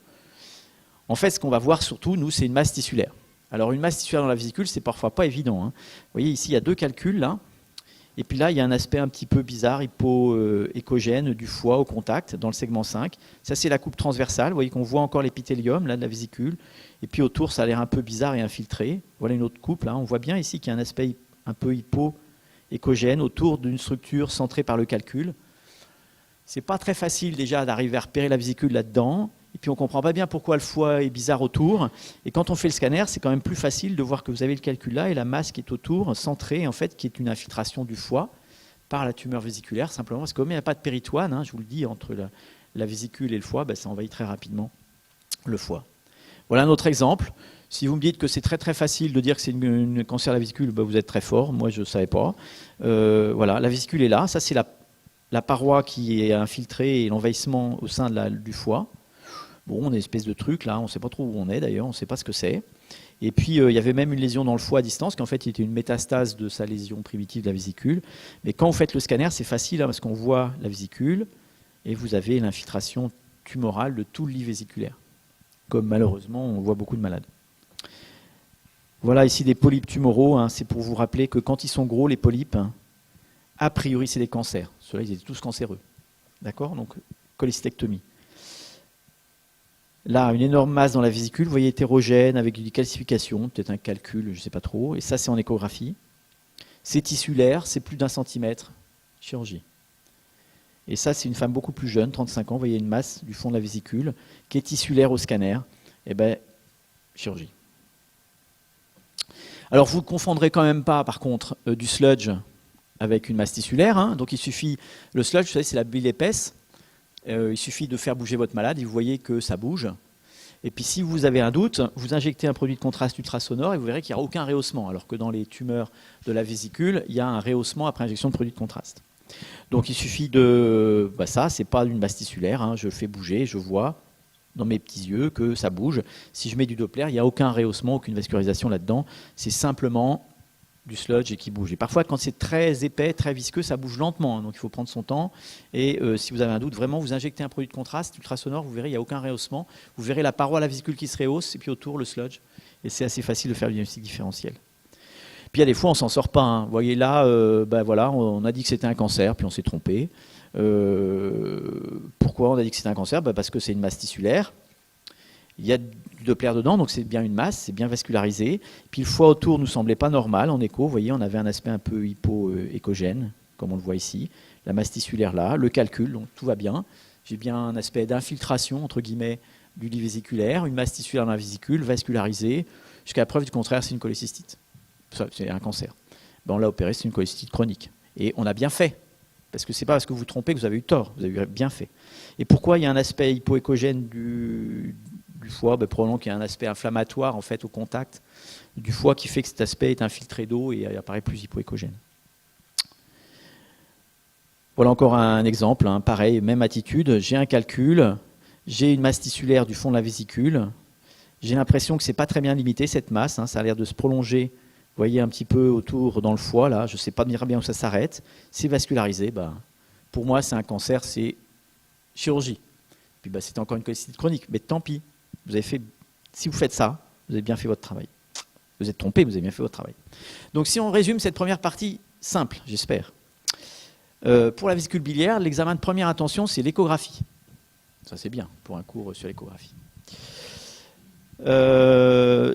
En fait, ce qu'on va voir surtout, nous, c'est une masse tissulaire. Alors une masse tissulaire dans la vésicule, c'est parfois pas évident, hein. Vous voyez ici, il y a deux calculs là, et puis là, il y a un aspect un petit peu bizarre, hypo-échogène du foie au contact, dans le segment 5. Ça, c'est la coupe transversale, vous voyez qu'on voit encore l'épithélium là, de la vésicule, et puis autour, ça a l'air un peu bizarre et infiltré. Voilà une autre coupe, là, on voit bien ici qu'il y a un aspect un peu hypo-échogène autour d'une structure centrée par le calcul. C'est pas très facile déjà d'arriver à repérer la vésicule là-dedans. Et puis on ne comprend pas bien pourquoi le foie est bizarre autour. Et quand on fait le scanner, c'est quand même plus facile de voir que vous avez le calcul là et la masse qui est autour, centrée, en fait, qui est une infiltration du foie par la tumeur vésiculaire, simplement parce que comme il n'y a pas de péritoine, hein, je vous le dis, entre la vésicule et le foie, ça envahit très rapidement le foie. Voilà un autre exemple. Si vous me dites que c'est très très facile de dire que c'est un cancer de la vésicule, vous êtes très fort. Moi, je ne savais pas. Voilà, la vésicule est là. Ça, c'est la paroi qui est infiltrée et l'envahissement au sein du foie. Bon, on a une espèce de truc là, on ne sait pas trop où on est d'ailleurs, on ne sait pas ce que c'est. Et puis il y avait même une lésion dans le foie à distance, qui en fait était une métastase de sa lésion primitive de la vésicule. Mais quand vous faites le scanner, c'est facile, hein, parce qu'on voit la vésicule et vous avez l'infiltration tumorale de tout le lit vésiculaire. Comme malheureusement, on voit beaucoup de malades. Voilà ici des polypes tumoraux, hein, c'est pour vous rappeler que quand ils sont gros, les polypes, hein, a priori c'est des cancers. Ceux-là, ils étaient tous cancéreux. D'accord? Donc, cholécystectomie. Là, une énorme masse dans la vésicule, vous voyez, hétérogène, avec des calcifications, peut-être un calcul, je ne sais pas trop. Et ça, c'est en échographie. C'est tissulaire, c'est plus d'1 centimètre, chirurgie. Et ça, c'est une femme beaucoup plus jeune, 35 ans, vous voyez une masse du fond de la vésicule, qui est tissulaire au scanner. Et chirurgie. Alors, vous ne confondrez quand même pas, par contre, du sludge avec une masse tissulaire, hein. Donc, il suffit, le sludge, vous savez, c'est la bile épaisse. Il suffit de faire bouger votre malade et vous voyez que ça bouge. Et puis si vous avez un doute, vous injectez un produit de contraste ultrasonore et vous verrez qu'il n'y a aucun rehaussement, alors que dans les tumeurs de la vésicule, il y a un rehaussement après injection de produit de contraste. Donc il suffit de... ça, c'est pas une masse tissulaire, hein. Je fais bouger, je vois dans mes petits yeux que ça bouge. Si je mets du Doppler, il n'y a aucun rehaussement, aucune vascularisation là-dedans. C'est simplement du sludge et qui bouge. Et parfois, quand c'est très épais, très visqueux, ça bouge lentement, hein, donc il faut prendre son temps. Et si vous avez un doute, vraiment, vous injectez un produit de contraste ultrasonore, vous verrez, il n'y a aucun rehaussement. Vous verrez la paroi à la vésicule qui se rehausse, et puis autour, le sludge. Et c'est assez facile de faire le diagnostic différentiel. Puis il y a des fois, on ne s'en sort pas, hein. Vous voyez là, voilà, on a dit que c'était un cancer, puis on s'est trompé. Pourquoi on a dit que c'était un cancer? Parce que c'est une masse tissulaire. Il y a du Doppler dedans, donc c'est bien une masse, c'est bien vascularisé. Puis le foie autour ne nous semblait pas normal en écho. Vous voyez, on avait un aspect un peu hypo-échogène, comme on le voit ici. La masse tissulaire là, le calcul, donc tout va bien. J'ai bien un aspect d'infiltration, entre guillemets, du lit vésiculaire, une masse tissulaire dans la vésicule, vascularisée. Jusqu'à la preuve du contraire, c'est une cholécystite. C'est un cancer. On l'a opéré, c'est une cholécystite chronique. Et on a bien fait. Parce que ce n'est pas parce que vous vous trompez que vous avez eu tort, vous avez bien fait. Et pourquoi il y a un aspect hypoéchogène du foie? Probablement qu'il y a un aspect inflammatoire en fait, au contact du foie qui fait que cet aspect est infiltré d'eau et apparaît plus hypoéchogène. Voilà encore un exemple, hein, pareil, même attitude. J'ai un calcul, j'ai une masse tissulaire du fond de la vésicule. J'ai l'impression que c'est pas très bien limité cette masse, hein, ça a l'air de se prolonger, vous voyez, un petit peu autour dans le foie, là, je ne sais pas dire bien où ça s'arrête. C'est vascularisé, pour moi c'est un cancer, c'est chirurgie. Puis c'est encore une cholestite chronique, mais tant pis. Si vous faites ça, vous avez bien fait votre travail. Vous êtes trompé, vous avez bien fait votre travail. Donc si on résume cette première partie simple, j'espère. Pour la vésicule biliaire, l'examen de première intention, c'est l'échographie. Ça c'est bien pour un cours sur l'échographie.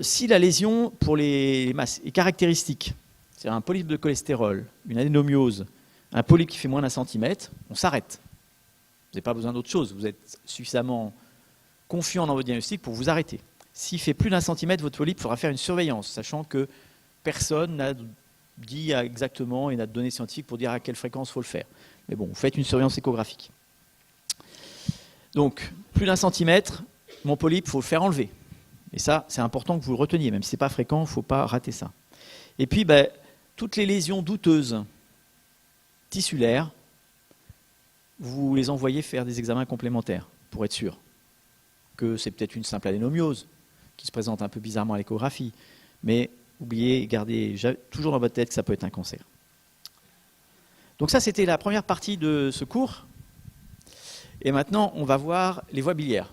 Si la lésion pour les masses est caractéristique, c'est-à-dire un polype de cholestérol, une adénomiose, un polype qui fait moins d'un centimètre, on s'arrête. Vous n'avez pas besoin d'autre chose. Vous êtes suffisamment confiant dans votre diagnostic pour vous arrêter. S'il fait plus d'un centimètre, votre polype, il faudra faire une surveillance, sachant que personne n'a dit exactement et n'a de données scientifiques pour dire à quelle fréquence il faut le faire. Mais bon, vous faites une surveillance échographique. Donc, plus d'un centimètre, mon polype, il faut le faire enlever. Et ça, c'est important que vous le reteniez, même si ce n'est pas fréquent, il ne faut pas rater ça. Et puis, toutes les lésions douteuses, tissulaires, vous les envoyez faire des examens complémentaires, pour être sûr que c'est peut-être une simple adénomiose, qui se présente un peu bizarrement à l'échographie. Mais oubliez, gardez toujours dans votre tête que ça peut être un cancer. Donc ça, c'était la première partie de ce cours. Et maintenant, on va voir les voies biliaires.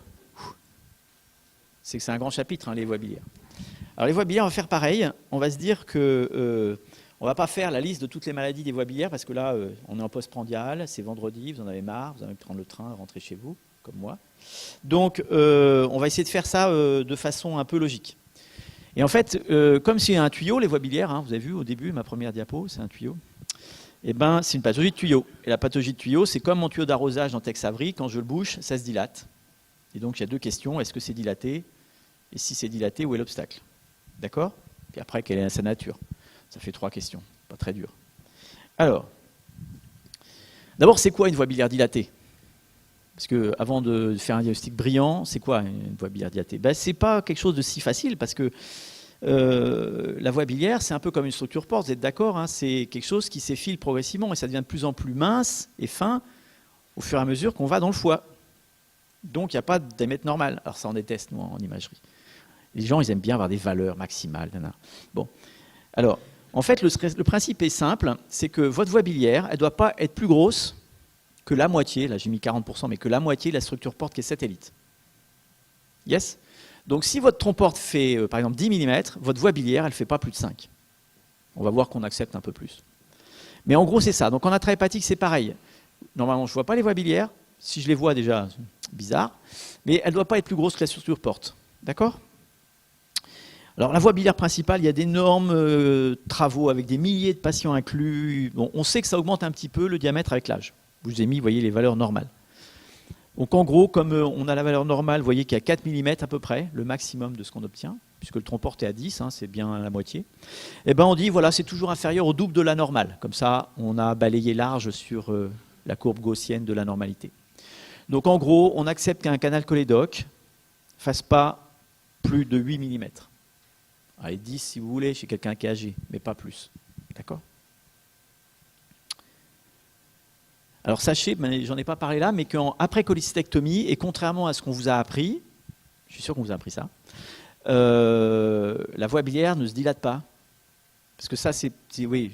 C'est un grand chapitre, hein, les voies biliaires. Alors les voies biliaires, on va faire pareil. On va se dire que on ne va pas faire la liste de toutes les maladies des voies biliaires, parce que là, on est en postprandial, c'est vendredi, vous en avez marre, vous allez prendre le train, rentrer chez vous, comme moi. Donc, on va essayer de faire ça de façon un peu logique. Et en fait, comme c'est un tuyau, les voies biliaires, hein, vous avez vu au début, ma première diapo, c'est un tuyau, et c'est une pathologie de tuyau. Et la pathologie de tuyau, c'est comme mon tuyau d'arrosage dans Tex Avery, quand je le bouche, ça se dilate. Et donc, il y a deux questions, est-ce que c'est dilaté? Et si c'est dilaté, où est l'obstacle? D'accord? Puis après, quelle est sa nature? Ça fait 3 questions, pas très dur. Alors, d'abord, c'est quoi une voie biliaire dilatée? Parce que avant de faire un diagnostic brillant, c'est quoi une voie biliaire dilatée? Ce n'est pas quelque chose de si facile, parce que la voie biliaire, c'est un peu comme une structure porte, vous êtes d'accord, hein, c'est quelque chose qui s'effile progressivement et ça devient de plus en plus mince et fin au fur et à mesure qu'on va dans le foie. Donc il n'y a pas de diamètre normal. Alors ça, on déteste, nous, en imagerie. Les gens, ils aiment bien avoir des valeurs maximales. Bon, alors, en fait, le principe est simple, c'est que votre voie biliaire, elle ne doit pas être plus grosse que la moitié, là j'ai mis 40%, mais que la moitié de la structure porte qui est satellite. Yes? Donc si votre tronc porte fait, par exemple, 10 mm, votre voie biliaire, elle ne fait pas plus de 5. On va voir qu'on accepte un peu plus. Mais en gros, c'est ça. Donc en attrait hépatique, c'est pareil. Normalement, je ne vois pas les voies biliaires. Si je les vois déjà, c'est bizarre. Mais elle ne doit pas être plus grosse que la structure porte. D'accord? Alors la voie biliaire principale, il y a d'énormes travaux avec des milliers de patients inclus. Bon, on sait que ça augmente un petit peu le diamètre avec l'âge. Je vous ai mis, vous voyez, les valeurs normales. Donc en gros, comme on a la valeur normale, vous voyez qu'il y a 4 mm à peu près, le maximum de ce qu'on obtient, puisque le tronc porte est à 10, hein, c'est bien la moitié. Et on dit, voilà, c'est toujours inférieur au double de la normale. Comme ça, on a balayé large sur la courbe gaussienne de la normalité. Donc en gros, on accepte qu'un canal cholédoque ne fasse pas plus de 8 mm. Allez, 10 si vous voulez, chez quelqu'un qui est âgé, mais pas plus. D'accord? Alors sachez, j'en ai pas parlé là, mais qu'après cholécystectomie, et contrairement à ce qu'on vous a appris, je suis sûr qu'on vous a appris ça, la voie biliaire ne se dilate pas. Parce que ça, oui,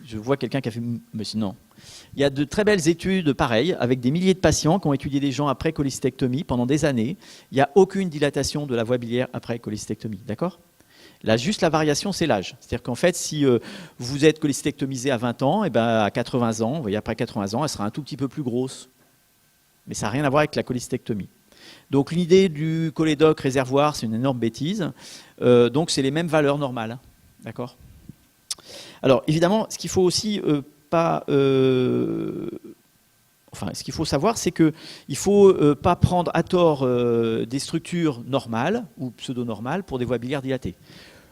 je vois quelqu'un qui a fait, mais non. Il y a de très belles études pareilles, avec des milliers de patients qui ont étudié des gens après cholécystectomie pendant des années. Il n'y a aucune dilatation de la voie biliaire après cholécystectomie, d'accord? Là, juste la variation, c'est l'âge. C'est-à-dire qu'en fait, si vous êtes cholécystectomisé à 20 ans, et à 80 ans, vous voyez, après 80 ans, elle sera un tout petit peu plus grosse. Mais ça n'a rien à voir avec la cholécystectomie. Donc l'idée du cholédoque réservoir, c'est une énorme bêtise. Donc c'est les mêmes valeurs normales. D'accord? Alors évidemment, ce qu'il faut aussi ce qu'il faut savoir, c'est qu'il ne faut pas prendre à tort des structures normales ou pseudo-normales pour des voies biliaires dilatées.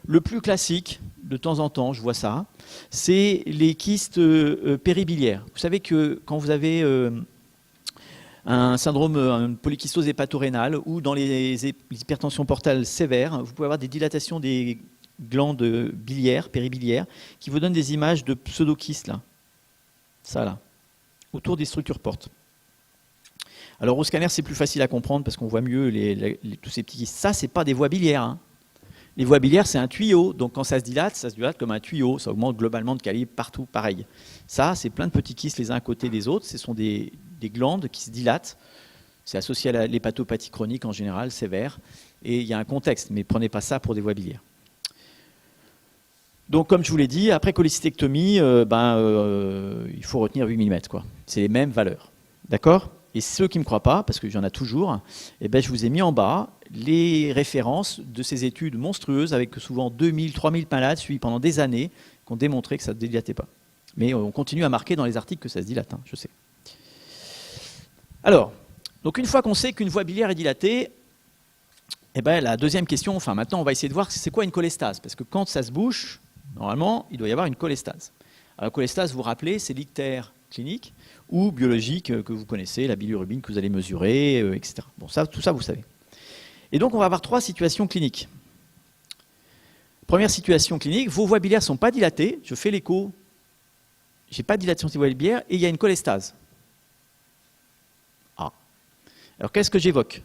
Le plus classique, de temps en temps, je vois ça, c'est les kystes péribiliaires. Vous savez que quand vous avez un syndrome, une polykystose hépatorénale ou dans les hypertensions portales sévères, vous pouvez avoir des dilatations des glandes biliaires, péribiliaires, qui vous donnent des images de pseudo-kystes, là. Ça, là. autour des structures portes. Alors au scanner, c'est plus facile à comprendre parce qu'on voit mieux tous ces petits kystes. Ça, c'est pas des voies biliaires, hein. Les voies biliaires, c'est un tuyau. Donc quand ça se dilate comme un tuyau. Ça augmente globalement de calibre partout, pareil. Ça, c'est plein de petits kystes les uns à côté des autres. Ce sont des glandes qui se dilatent. C'est associé à l'hépatopathie chronique en général, sévère. Et il y a un contexte, mais prenez pas ça pour des voies biliaires. Donc comme je vous l'ai dit, après cholécystectomie, il faut retenir 8 mm. C'est les mêmes valeurs. D'accord ? Et ceux qui ne me croient pas, parce qu'il y en a toujours, je vous ai mis en bas les références de ces études monstrueuses avec souvent 2000, 3000 malades suivis pendant des années qui ont démontré que ça ne se dilatait pas. Mais on continue à marquer dans les articles que ça se dilate, hein, je sais. Alors, donc une fois qu'on sait qu'une voie biliaire est dilatée, la deuxième question, maintenant on va essayer de voir c'est quoi une cholestase. Parce que quand ça se bouche, normalement, il doit y avoir une cholestase. Alors la cholestase, vous vous rappelez, c'est l'ictère clinique ou biologique que vous connaissez, la bilirubine que vous allez mesurer, etc. Bon, tout ça, vous savez. Et donc, on va avoir 3 situations cliniques. Première situation clinique, vos voies biliaires ne sont pas dilatées. Je fais l'écho. Je n'ai pas de dilatation des voies biliaires et il y a une cholestase. Ah. Alors, qu'est-ce que j'évoque?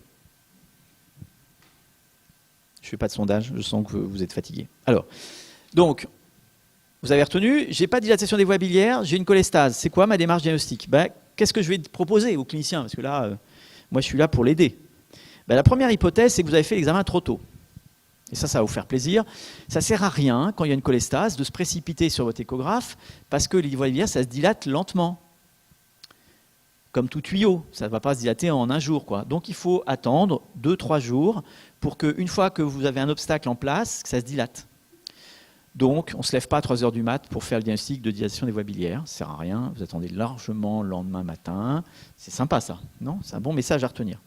Je ne fais pas de sondage, je sens que vous êtes fatigué. Alors, donc, vous avez retenu, je n'ai pas de dilatation des voies biliaires, j'ai une cholestase. C'est quoi ma démarche diagnostique? Qu'est-ce que je vais proposer aux cliniciens? Parce que là, moi, je suis là pour l'aider. La première hypothèse, c'est que vous avez fait l'examen trop tôt. Et ça va vous faire plaisir. Ça ne sert à rien, quand il y a une cholestase, de se précipiter sur votre échographe, parce que les voies biliaires, ça se dilate lentement. Comme tout tuyau, ça ne va pas se dilater en un jour, quoi. Donc, il faut attendre 2-3 jours pour qu'une fois que vous avez un obstacle en place, que ça se dilate. Donc, on ne se lève pas à 3 heures du mat pour faire le diagnostic de dilatation des voies biliaires. Ça ne sert à rien. Vous attendez largement le lendemain matin. C'est sympa, ça. Non? C'est un bon message à retenir.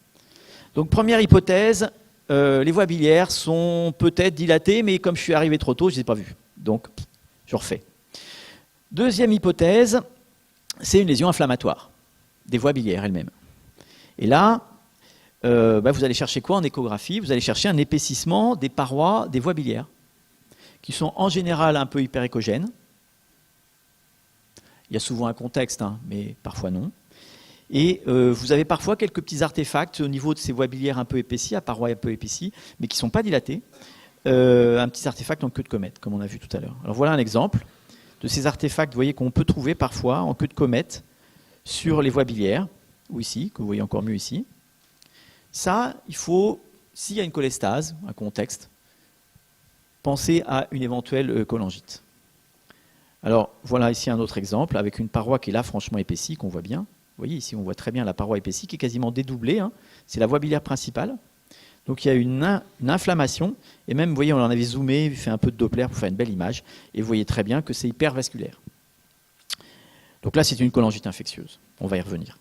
Donc, première hypothèse, les voies biliaires sont peut-être dilatées, mais comme je suis arrivé trop tôt, je ne les ai pas vues. Donc, je refais. Deuxième hypothèse, c'est une lésion inflammatoire des voies biliaires elles-mêmes. Et là, vous allez chercher quoi en échographie? Vous allez chercher un épaississement des parois des voies biliaires, qui sont en général un peu hyperéchogènes. Il y a souvent un contexte, hein, mais parfois non. Et vous avez parfois quelques petits artefacts au niveau de ces voies biliaires un peu épaissies, à parois un peu épaissies, mais qui ne sont pas dilatés. Un petit artefact en queue de comète, comme on a vu tout à l'heure. Alors voilà un exemple de ces artefacts, vous voyez, qu'on peut trouver parfois en queue de comète sur les voies biliaires, ou ici, que vous voyez encore mieux ici. Ça, il faut, s'il y a une cholestase, un contexte, penser à une éventuelle cholangite. Alors, voilà ici un autre exemple, avec une paroi qui est là franchement épaissie, qu'on voit bien. Vous voyez ici, on voit très bien la paroi épaissie qui est quasiment dédoublée. Hein. C'est la voie biliaire principale. Donc il y a une inflammation. Et même, vous voyez, on en avait zoomé, fait un peu de Doppler pour faire une belle image. Et vous voyez très bien que c'est hypervasculaire. Donc là, c'est une cholangite infectieuse. On va y revenir.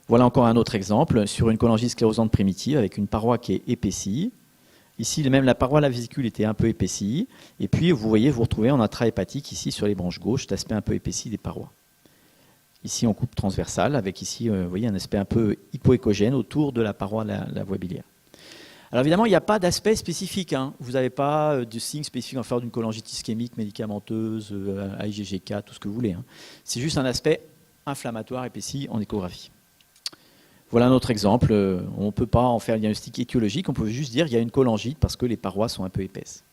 Voilà encore un autre exemple sur une cholangite sclérosante primitive avec une paroi qui est épaissie. Ici, même la paroi de la vésicule était un peu épaissie. Et puis, vous voyez, vous retrouvez en intrahépatique ici sur les branches gauches, cet aspect un peu épaissi des parois. Ici, en coupe transversale, avec ici, vous voyez, un aspect un peu hypoéchogène autour de la paroi de la voie biliaire. Alors évidemment, il n'y a pas d'aspect spécifique. Hein. Vous n'avez pas de signe spécifique en faveur d'une cholangite ischémique, médicamenteuse, IgG4, tout ce que vous voulez. Hein. C'est juste un aspect inflammatoire épaissi en échographie. Voilà un autre exemple. On ne peut pas en faire un diagnostic étiologique, on peut juste dire qu'il y a une cholangite parce que les parois sont un peu épaisses.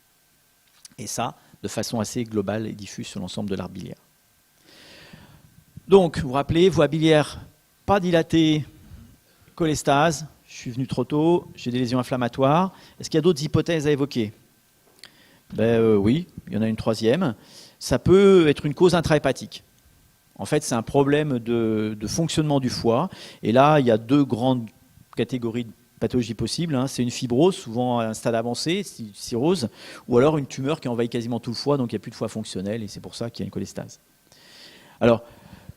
Et ça, de façon assez globale et diffuse sur l'ensemble de l'arbre biliaire. Donc, vous vous rappelez, voie biliaire pas dilatée, cholestase, je suis venu trop tôt, j'ai des lésions inflammatoires. Est-ce qu'il y a d'autres hypothèses à évoquer? Oui, il y en a une troisième. Ça peut être une cause intrahépatique. En fait, c'est un problème de fonctionnement du foie. Et là, il y a 2 grandes catégories de pathologies possibles. Hein. C'est une fibrose, souvent à un stade avancé, cirrhose, ou alors une tumeur qui envahit quasiment tout le foie, donc il n'y a plus de foie fonctionnel, et c'est pour ça qu'il y a une cholestase. Alors,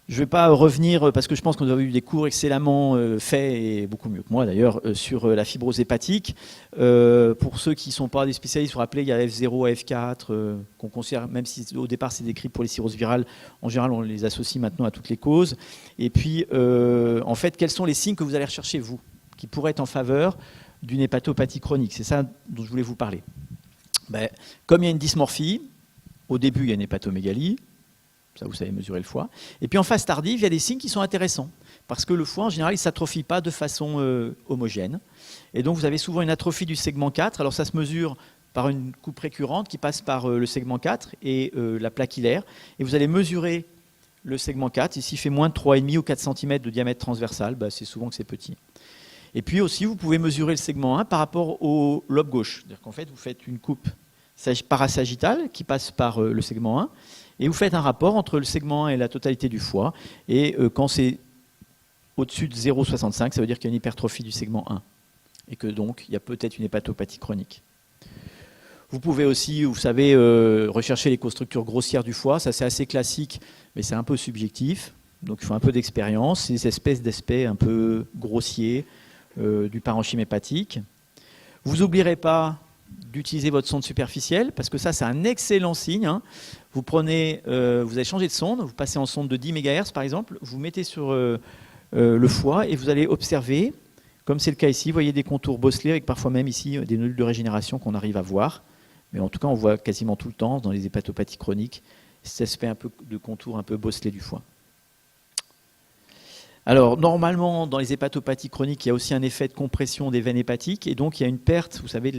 je ne vais pas revenir, parce que je pense qu'on a eu des cours excellemment faits, et beaucoup mieux que moi d'ailleurs, sur la fibrose hépatique. Pour ceux qui ne sont pas des spécialistes, vous vous rappelez, il y a F0 à F4, qu'on considère, même si au départ c'est décrit pour les cirrhoses virales, en général on les associe maintenant à toutes les causes. Et puis, en fait, quels sont les signes que vous allez rechercher, vous, qui pourraient être en faveur d'une hépatopathie chronique? C'est ça dont je voulais vous parler. Comme il y a une dysmorphie, au début il y a une hépatomégalie, Ça, vous savez mesurer le foie. Et puis en phase tardive, il y a des signes qui sont intéressants. Parce que le foie, en général, il ne s'atrophie pas de façon homogène. Et donc, vous avez souvent une atrophie du segment 4. Alors, ça se mesure par une coupe récurrente qui passe par le segment 4 et la plaque hilaire. Et vous allez mesurer le segment 4. Et s'il fait moins de 3,5 ou 4 cm de diamètre transversal, bah, c'est souvent que c'est petit. Et puis aussi, vous pouvez mesurer le segment 1 par rapport au lobe gauche. C'est-à-dire qu'en fait, vous faites une coupe parasagittale qui passe par le segment 1. Et vous faites un rapport entre le segment 1 et la totalité du foie. Et quand c'est au-dessus de 0,65, ça veut dire qu'il y a une hypertrophie du segment 1 et que donc il y a peut-être une hépatopathie chronique. Vous pouvez aussi, vous savez, rechercher l'écostructure grossière du foie. Ça, c'est assez classique, mais c'est un peu subjectif. Donc, il faut un peu d'expérience. C'est des espèces d'aspects un peu grossiers du parenchyme hépatique. Vous n'oublierez pas d'utiliser votre sonde superficielle parce que ça, c'est un excellent signe. Hein. Vous prenez, vous allez changer de sonde, vous passez en sonde de 10 MHz par exemple, vous mettez sur le foie et vous allez observer, comme c'est le cas ici, vous voyez des contours bosselés avec parfois même ici des nodules de régénération qu'on arrive à voir. Mais en tout cas, on voit quasiment tout le temps dans les hépatopathies chroniques cet aspect un peu de contour un peu bosselé du foie. Alors, normalement, dans les hépatopathies chroniques, il y a aussi un effet de compression des veines hépatiques et donc il y a une perte, vous savez, de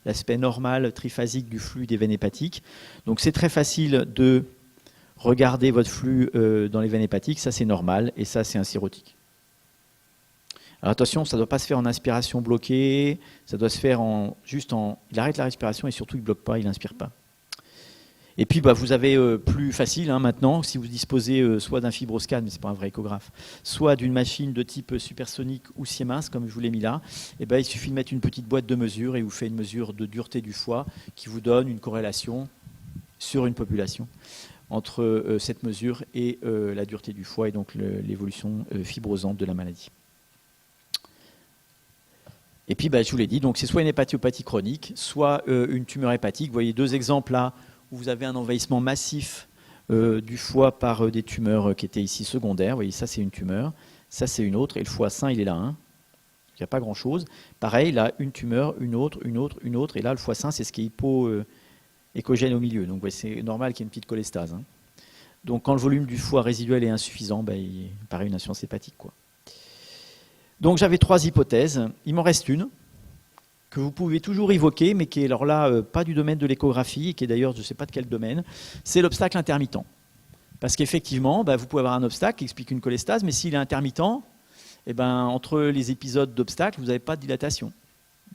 l'aspect normal triphasique du flux des veines hépatiques. Donc, c'est très facile de regarder votre flux dans les veines hépatiques, ça c'est normal et ça c'est un cirrhotique. Alors attention, ça ne doit pas se faire en inspiration bloquée, ça doit se faire il arrête la respiration et surtout il ne bloque pas, il n'inspire pas. Et puis bah, vous avez plus facile hein, maintenant, si vous disposez soit d'un fibroscan, mais ce n'est pas un vrai échographe, soit d'une machine de type supersonique ou Siemens, comme je vous l'ai mis là, et ben, il suffit de mettre une petite boîte de mesure et vous fait une mesure de dureté du foie qui vous donne une corrélation sur une population entre cette mesure et la dureté du foie et donc l'évolution fibrosante de la maladie. Et puis, bah, je vous l'ai dit, donc c'est soit une hépatiopathie chronique, soit une tumeur hépatique. Vous voyez deux exemples là où vous avez un envahissement massif du foie par des tumeurs qui étaient ici secondaires. Vous voyez, ça c'est une tumeur, ça c'est une autre, et le foie sain il est là. Hein. Il n'y a pas grand-chose. Pareil, là, une tumeur, une autre, et là le foie sain c'est ce qui est écogène au milieu. Donc ouais, c'est normal qu'il y ait une petite cholestase. Hein. Donc quand le volume du foie résiduel est insuffisant, bah, il paraît une insuffisance hépatique, quoi. Donc j'avais 3 hypothèses. Il m'en reste une que vous pouvez toujours évoquer, mais qui est alors là pas du domaine de l'échographie, et qui est d'ailleurs je ne sais pas de quel domaine, c'est l'obstacle intermittent. Parce qu'effectivement, bah, vous pouvez avoir un obstacle qui explique une cholestase, mais s'il est intermittent, eh ben, entre les épisodes d'obstacle, vous n'avez pas de dilatation.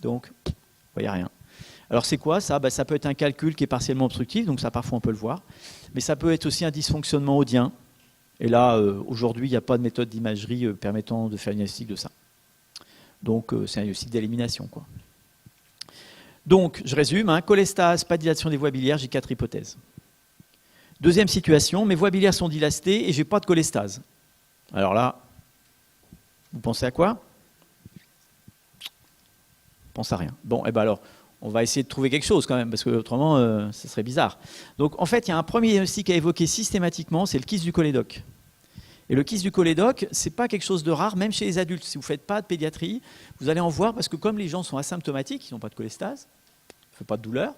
Donc, vous ne voyez rien. Alors c'est quoi ça? Ça peut être un calcul qui est partiellement obstructif, donc ça parfois on peut le voir, mais ça peut être aussi un dysfonctionnement audien. Et là, aujourd'hui, il n'y a pas de méthode d'imagerie permettant de faire une diagnostic de ça. Donc c'est un diagnostic d'élimination, quoi. Donc, je résume, hein, cholestase, pas de dilatation des voies biliaires, j'ai 4 hypothèses. Deuxième situation, mes voies biliaires sont dilatées et j'ai pas de cholestase. Alors là, vous pensez à quoi? Pense à rien. Bon, et ben alors, on va essayer de trouver quelque chose quand même, parce que autrement, ce serait bizarre. Donc, en fait, il y a un premier diagnostic à évoquer systématiquement, c'est le kyste du cholédoque. Et le kyste du cholédoque, ce n'est pas quelque chose de rare, même chez les adultes. Si vous ne faites pas de pédiatrie, vous allez en voir, parce que comme les gens sont asymptomatiques, ils n'ont pas de cholestase, ne fait pas de douleur,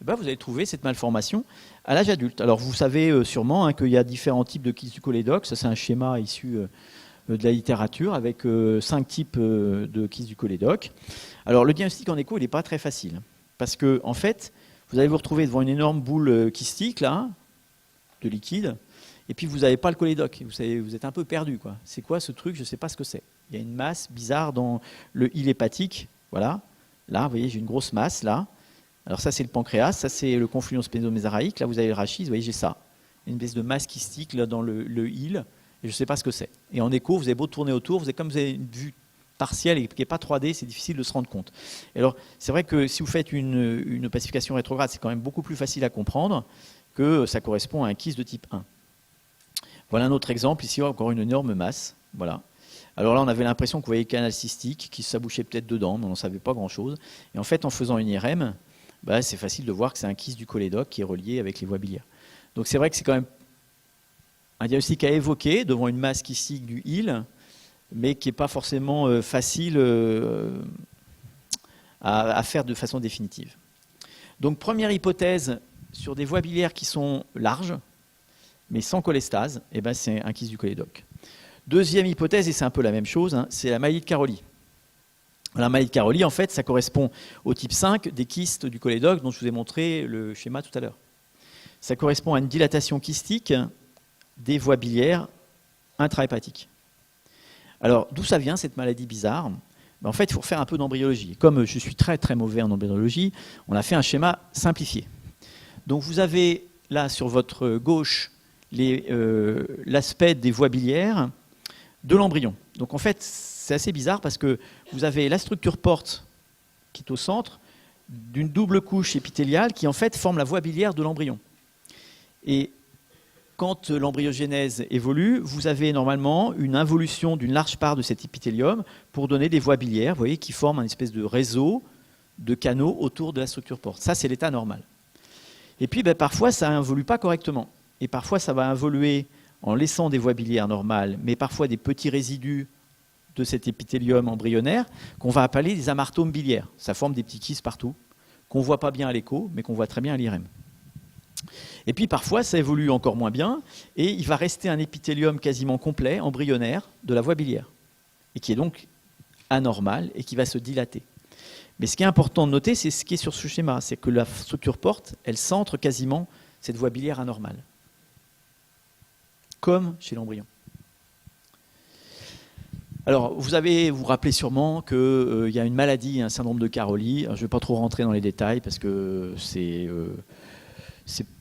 et ben vous allez trouver cette malformation à l'âge adulte. Alors, vous savez sûrement hein, qu'il y a différents types de kyste du cholédoque. Ça, c'est un schéma issu de la littérature avec 5 types de kyste du cholédoque. Alors, le diagnostic en écho, il n'est pas très facile. Parce que, en fait, vous allez vous retrouver devant une énorme boule kystique, là, de liquide, et puis vous n'avez pas le cholédoque. Vous êtes un peu perdu, quoi. C'est quoi ce truc? Je ne sais pas ce que c'est. Il y a une masse bizarre dans le hile hépatique. Voilà. Là, vous voyez, j'ai une grosse masse, là. Alors ça, c'est le pancréas. Ça, c'est le confluence splénomésaraïque. Là, vous avez le rachis. Vous voyez, j'ai ça. Une espèce de masse kystique là, dans le hile. Et je ne sais pas ce que c'est. Et en écho, vous avez beau tourner autour, comme vous avez une vue partielle et qui n'est pas 3D, c'est difficile de se rendre compte. Et alors, c'est vrai que si vous faites une opacification rétrograde, c'est quand même beaucoup plus facile à comprendre que ça correspond à un kyste de type 1. Voilà un autre exemple. Ici, encore une énorme masse. Voilà. Alors là, on avait l'impression que vous voyez le canal cystique qui s'abouchait peut-être dedans, mais on n'en savait pas grand-chose. Et en fait, en faisant une IRM, c'est facile de voir que c'est un kyste du cholédoque qui est relié avec les voies biliaires. Donc c'est vrai que c'est quand même un diagnostic à évoquer devant une masse kystique du hile, mais qui n'est pas forcément facile à faire de façon définitive. Donc première hypothèse sur des voies biliaires qui sont larges, mais sans cholestase, eh ben, c'est un kyste du cholédoque. Deuxième hypothèse, et c'est un peu la même chose, hein, c'est la maladie de Caroli. La maladie de Caroli, en fait, ça correspond au type 5 des kystes du cholédoque dont je vous ai montré le schéma tout à l'heure. Ça correspond à une dilatation kystique des voies biliaires intrahépatiques. Alors, d'où ça vient cette maladie bizarre? Ben, en fait, il faut faire un peu d'embryologie. Comme je suis très très mauvais en embryologie, on a fait un schéma simplifié. Donc vous avez là sur votre gauche l'aspect des voies biliaires de l'embryon. Donc en fait, c'est assez bizarre parce que vous avez la structure porte qui est au centre d'une double couche épithéliale qui en fait forme la voie biliaire de l'embryon. Et quand l'embryogénèse évolue, vous avez normalement une involution d'une large part de cet épithélium pour donner des voies biliaires, vous voyez, qui forment un espèce de réseau de canaux autour de la structure porte. Ça, c'est l'état normal. Et puis, parfois, ça n'involue pas correctement. Et parfois, ça va involuer en laissant des voies biliaires normales, mais parfois des petits résidus de cet épithélium embryonnaire qu'on va appeler des amartomes biliaires. Ça forme des petits kystes partout, qu'on ne voit pas bien à l'écho, mais qu'on voit très bien à l'IRM. Et puis parfois, ça évolue encore moins bien, et il va rester un épithélium quasiment complet, embryonnaire, de la voie biliaire, et qui est donc anormal, et qui va se dilater. Mais ce qui est important de noter, c'est ce qui est sur ce schéma, c'est que la structure porte, elle centre quasiment cette voie biliaire anormale, comme chez l'embryon. Alors, vous vous rappelez sûrement qu'il y a une maladie, un syndrome de Caroli. Alors, je ne vais pas trop rentrer dans les détails parce que c'est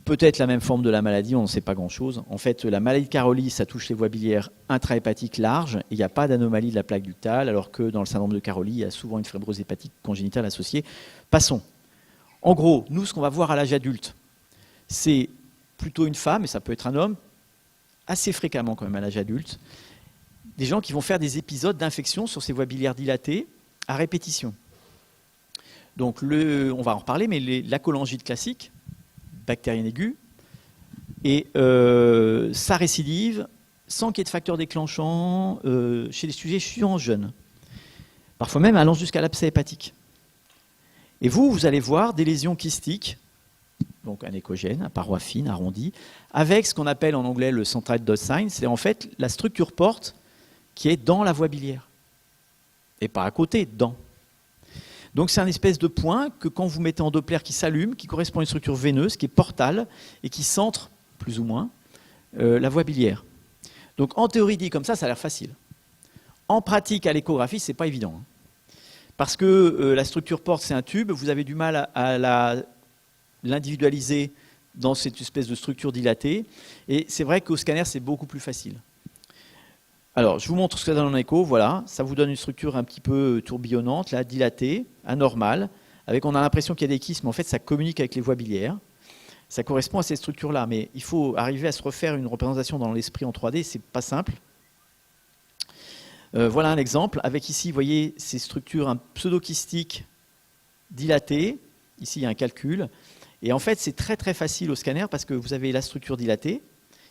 peut-être la même forme de la maladie, on ne sait pas grand-chose. En fait, la maladie de Caroli, ça touche les voies biliaires intrahépatiques larges et il n'y a pas d'anomalie de la plaque ductale, alors que dans le syndrome de Caroli, il y a souvent une fibrose hépatique congénitale associée. Passons. En gros, nous, ce qu'on va voir à l'âge adulte, c'est plutôt une femme, et ça peut être un homme, assez fréquemment quand même à l'âge adulte, des gens qui vont faire des épisodes d'infection sur ces voies biliaires dilatées à répétition. Donc, on va en reparler, mais la cholangite classique, bactérienne aiguë, et ça récidive sans qu'il y ait de facteurs déclenchants chez les sujets chiants jeunes. Parfois même allant jusqu'à l'abcès hépatique. Et vous allez voir des lésions kystiques, donc un échogène, à paroi fine, arrondie, avec ce qu'on appelle en anglais le centroid dot sign, c'est en fait la structure porte qui est dans la voie biliaire. Et pas à côté, dans. Donc c'est un espèce de point que quand vous mettez en Doppler qui s'allume, qui correspond à une structure veineuse, qui est portale, et qui centre, plus ou moins, la voie biliaire. Donc en théorie dit comme ça a l'air facile. En pratique, à l'échographie, c'est pas évident. Hein. Parce que la structure porte, c'est un tube, vous avez du mal à l'individualiser dans cette espèce de structure dilatée. Et c'est vrai qu'au scanner, c'est beaucoup plus facile. Alors, je vous montre ce que ça donne en écho. Voilà, ça vous donne une structure un petit peu tourbillonnante, là, dilatée, anormale, avec on a l'impression qu'il y a des kystes, mais en fait, ça communique avec les voies biliaires. Ça correspond à ces structures-là, mais il faut arriver à se refaire une représentation dans l'esprit en 3D, c'est pas simple. Voilà un exemple, avec ici, vous voyez, ces structures pseudo-kystiques dilatées. Ici, il y a un calcul. Et en fait, c'est très très facile au scanner parce que vous avez la structure dilatée.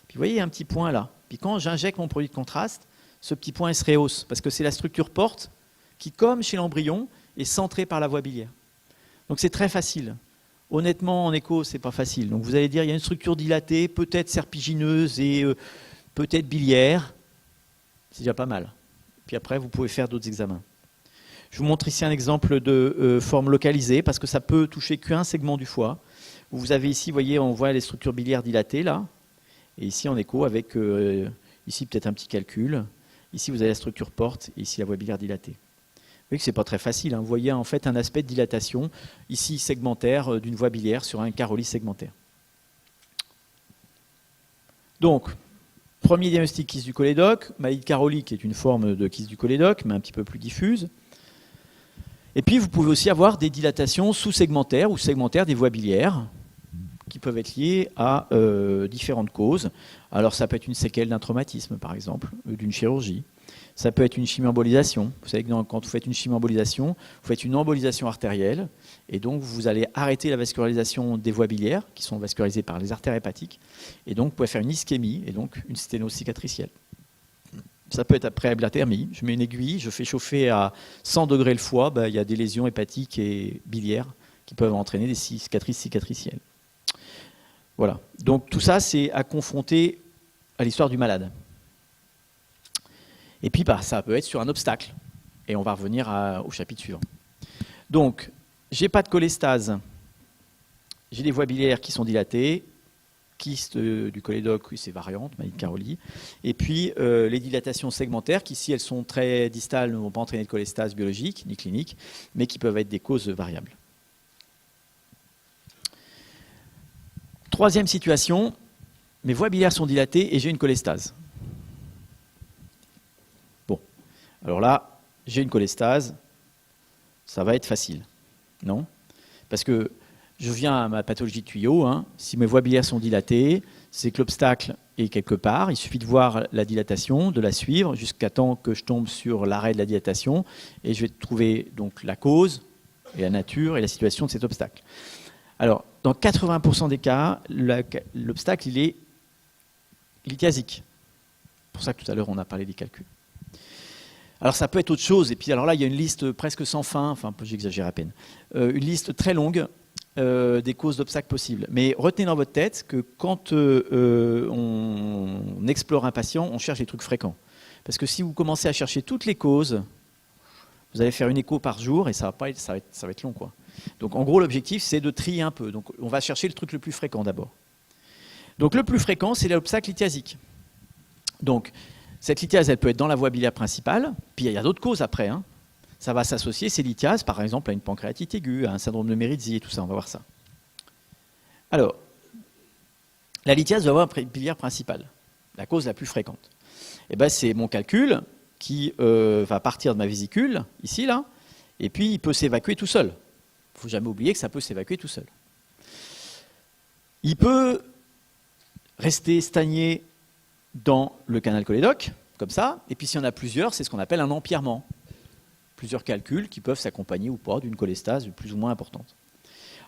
Puis vous voyez, il y a un petit point là. Puis quand j'injecte mon produit de contraste, ce petit point se rehausse parce que c'est la structure porte qui, comme chez l'embryon, est centrée par la voie biliaire. Donc c'est très facile. Honnêtement, en écho, c'est pas facile. Donc vous allez dire, il y a une structure dilatée, peut-être serpigineuse et peut-être biliaire. C'est déjà pas mal. Puis après, vous pouvez faire d'autres examens. Je vous montre ici un exemple de forme localisée parce que ça peut toucher qu'un segment du foie. Vous avez ici, vous voyez, on voit les structures biliaires dilatées là. Et ici en écho avec, ici peut-être un petit calcul. Ici vous avez la structure porte et ici la voie biliaire dilatée. Vous voyez que ce n'est pas très facile. Hein. Vous voyez en fait un aspect de dilatation, ici segmentaire d'une voie biliaire sur un Caroli segmentaire. Donc, premier diagnostic kyste du cholédoque, maladie de Caroli qui est une forme de kyste du cholédoque, mais un petit peu plus diffuse. Et puis vous pouvez aussi avoir des dilatations sous-segmentaires ou segmentaires des voies biliaires, qui peuvent être liées à différentes causes. Alors ça peut être une séquelle d'un traumatisme, par exemple, d'une chirurgie. Ça peut être une chimioembolisation. Vous savez que quand vous faites une chimioembolisation, vous faites une embolisation artérielle, et donc vous allez arrêter la vascularisation des voies biliaires, qui sont vascularisées par les artères hépatiques, et donc vous pouvez faire une ischémie, et donc une sténose cicatricielle. Ça peut être après ablathermie. Je mets une aiguille, je fais chauffer à 100 degrés le foie, il y a des lésions hépatiques et biliaires qui peuvent entraîner des cicatrices cicatricielles. Voilà. Donc tout ça, c'est à confronter à l'histoire du malade. Et puis, ça peut être sur un obstacle. Et on va revenir au chapitre suivant. Donc, j'ai pas de cholestase. J'ai des voies biliaires qui sont dilatées. Kyste du cholédoque, oui, c'est variante, maladie de Caroli. Et puis, les dilatations segmentaires, qui, si elles sont très distales, ne vont pas entraîner de cholestase biologique ni clinique, mais qui peuvent être des causes variables. Troisième situation, mes voies biliaires sont dilatées et j'ai une cholestase. Bon, alors là, j'ai une cholestase, ça va être facile, non? Parce que je viens à ma pathologie de tuyau, hein. Si mes voies biliaires sont dilatées, c'est que l'obstacle est quelque part, il suffit de voir la dilatation, de la suivre jusqu'à temps que je tombe sur l'arrêt de la dilatation et je vais trouver donc la cause et la nature et la situation de cet obstacle. Alors, dans 80% des cas, l'obstacle, il est lithiasique. C'est pour ça que tout à l'heure, on a parlé des calculs. Alors, ça peut être autre chose. Et puis, alors là, il y a une liste presque sans fin, enfin, j'exagère à peine, une liste très longue des causes d'obstacles possibles. Mais retenez dans votre tête que quand on explore un patient, on cherche des trucs fréquents. Parce que si vous commencez à chercher toutes les causes, vous allez faire une écho par jour et ça va être long, quoi. Donc en gros, l'objectif, c'est de trier un peu. Donc on va chercher le truc le plus fréquent d'abord. Donc le plus fréquent, c'est l'obstacle lithiasique. Donc cette lithiase, elle peut être dans la voie biliaire principale, puis il y a d'autres causes après, hein. Ça va s'associer, ces lithiases, par exemple, à une pancréatite aiguë, à un syndrome de Merizzi et tout ça, on va voir ça. Alors, la lithiase va avoir une biliaire principale, la cause la plus fréquente. Et ben, c'est mon calcul qui va partir de ma vésicule, ici, là, et puis il peut s'évacuer tout seul. Il ne faut jamais oublier que ça peut s'évacuer tout seul. Il peut rester stagné dans le canal cholédoque, comme ça, et puis s'il y en a plusieurs, c'est ce qu'on appelle un empierrement. Plusieurs calculs qui peuvent s'accompagner ou pas d'une cholestase plus ou moins importante.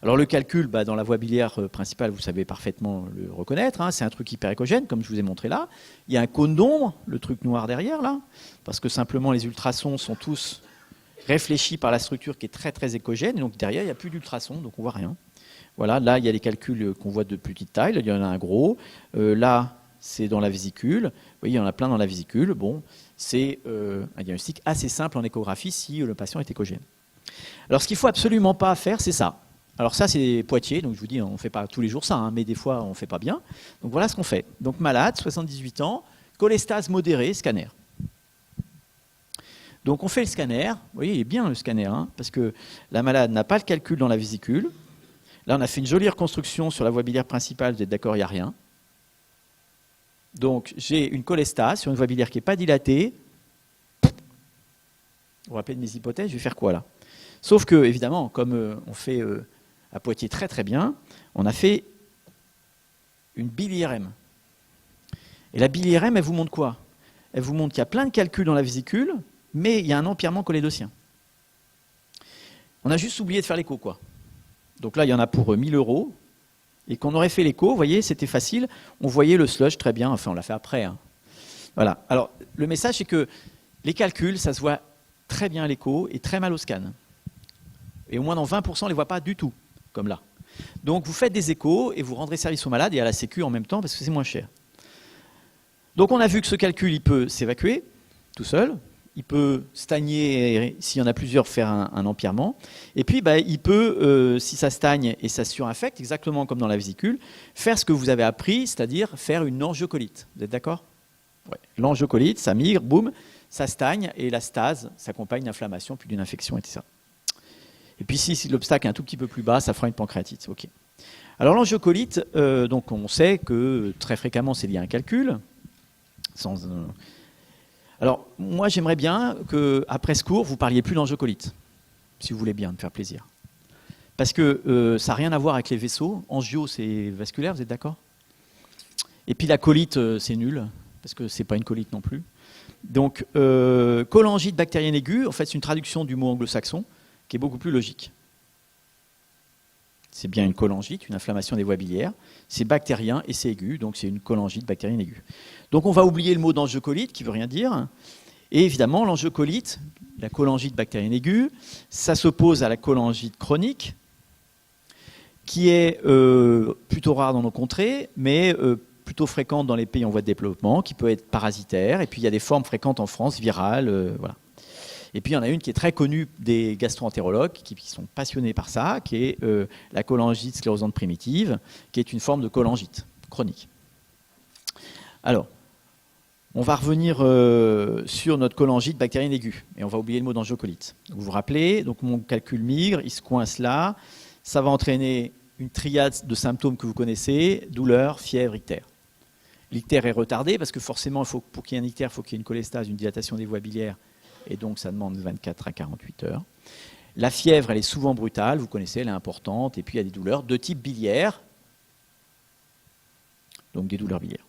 Alors le calcul, dans la voie biliaire principale, vous savez parfaitement le reconnaître, hein, c'est un truc hyper échogène, comme je vous ai montré là. Il y a un cône d'ombre, le truc noir derrière là, parce que simplement les ultrasons sont tous réfléchis par la structure qui est très très échogène, et donc derrière il n'y a plus d'ultrasons, donc on voit rien. Voilà, là il y a les calculs qu'on voit de petite taille, il y en a un gros, là c'est dans la vésicule, vous voyez il y en a plein dans la vésicule, bon, c'est un diagnostic assez simple en échographie si le patient est échogène. Alors ce qu'il ne faut absolument pas faire, c'est ça. Alors ça c'est Poitiers, donc je vous dis on ne fait pas tous les jours ça, hein, mais des fois on ne fait pas bien. Donc voilà ce qu'on fait. Donc malade, 78 ans, cholestase modérée, scanner. Donc on fait le scanner, vous voyez il est bien le scanner, hein, parce que la malade n'a pas le calcul dans la vésicule. Là on a fait une jolie reconstruction sur la voie biliaire principale, vous êtes d'accord, il n'y a rien. Donc j'ai une cholestase sur une voie biliaire qui n'est pas dilatée. Vous vous rappelez de mes hypothèses, je vais faire quoi là? Sauf que, évidemment, comme on fait à Poitiers très très bien, on a fait une bile-IRM. Et la bile-IRM, elle vous montre quoi? Elle vous montre qu'il y a plein de calculs dans la vésicule, mais il y a un empierrement cholédocien. On a juste oublié de faire l'écho, quoi. Donc là, il y en a pour 1 000 €. Et quand on aurait fait l'écho, vous voyez, c'était facile. On voyait le sludge très bien. Enfin, on l'a fait après, hein. Voilà. Alors, le message, c'est que les calculs, ça se voit très bien à l'écho et très mal au scan. Et au moins dans 20%, on ne les voit pas du tout, comme là. Donc, vous faites des échos et vous rendrez service aux malades et à la Sécu en même temps parce que c'est moins cher. Donc, on a vu que ce calcul, il peut s'évacuer tout seul. Il peut stagner, s'il y en a plusieurs, faire un empierrement. Et puis, il peut, si ça stagne et ça surinfecte, exactement comme dans la vésicule, faire ce que vous avez appris, c'est-à-dire faire une angiocolite. Vous êtes d'accord? Ouais. L'angiocolite, ça migre, boum, ça stagne, et la stase s'accompagne d'inflammation, puis d'une infection, etc. Et puis, si l'obstacle est un tout petit peu plus bas, ça fera une pancréatite. Okay. Alors, l'angiocolite, donc on sait que très fréquemment, c'est lié à un calcul. Alors, moi, j'aimerais bien qu'après ce cours, vous ne parliez plus d'angiocolite, si vous voulez bien, me faire plaisir. Parce que ça n'a rien à voir avec les vaisseaux. Angio, c'est vasculaire, vous êtes d'accord? Et puis la colite, c'est nul, parce que ce n'est pas une colite non plus. Donc, cholangite bactérienne aiguë, en fait, c'est une traduction du mot anglo-saxon, qui est beaucoup plus logique. C'est bien une cholangite, une inflammation des voies biliaires. C'est bactérien et c'est aigu, donc c'est une cholangite bactérienne aiguë. Donc on va oublier le mot d'angiocolite, qui ne veut rien dire. Et évidemment, l'angiocolite, la cholangite bactérienne aiguë, ça s'oppose à la cholangite chronique, qui est plutôt rare dans nos contrées, mais plutôt fréquente dans les pays en voie de développement, qui peut être parasitaire, et puis il y a des formes fréquentes en France, virales, voilà. Et puis il y en a une qui est très connue des gastro-entérologues, qui sont passionnés par ça, qui est la cholangite sclérosante primitive, qui est une forme de cholangite chronique. Alors, on va revenir sur notre cholangite bactérienne aiguë, et on va oublier le mot d'angiocolite. Vous vous rappelez, donc mon calcul migre, il se coince là, ça va entraîner une triade de symptômes que vous connaissez, douleur, fièvre, ictère. L'ictère est retardé parce que forcément, pour qu'il y ait un ictère, il faut qu'il y ait une cholestase, une dilatation des voies biliaires, et donc ça demande 24 à 48 heures. La fièvre, elle est souvent brutale, vous connaissez, elle est importante, et puis il y a des douleurs de type biliaire, donc des douleurs biliaires,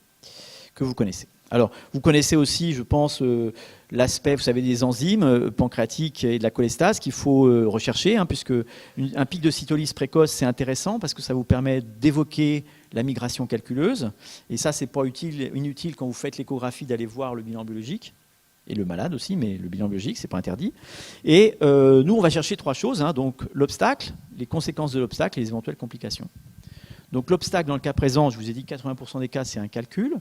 que vous connaissez. Alors, vous connaissez aussi, je pense, l'aspect, vous savez, des enzymes pancréatiques et de la cholestase qu'il faut rechercher, hein, puisque un pic de cytolyse précoce, c'est intéressant parce que ça vous permet d'évoquer la migration calculeuse. Et ça, c'est pas inutile quand vous faites l'échographie d'aller voir le bilan biologique, et le malade aussi, mais le bilan biologique, c'est pas interdit. Et nous, on va chercher 3 choses, hein, donc l'obstacle, les conséquences de l'obstacle et les éventuelles complications. Donc l'obstacle, dans le cas présent, je vous ai dit 80% des cas, c'est un calcul.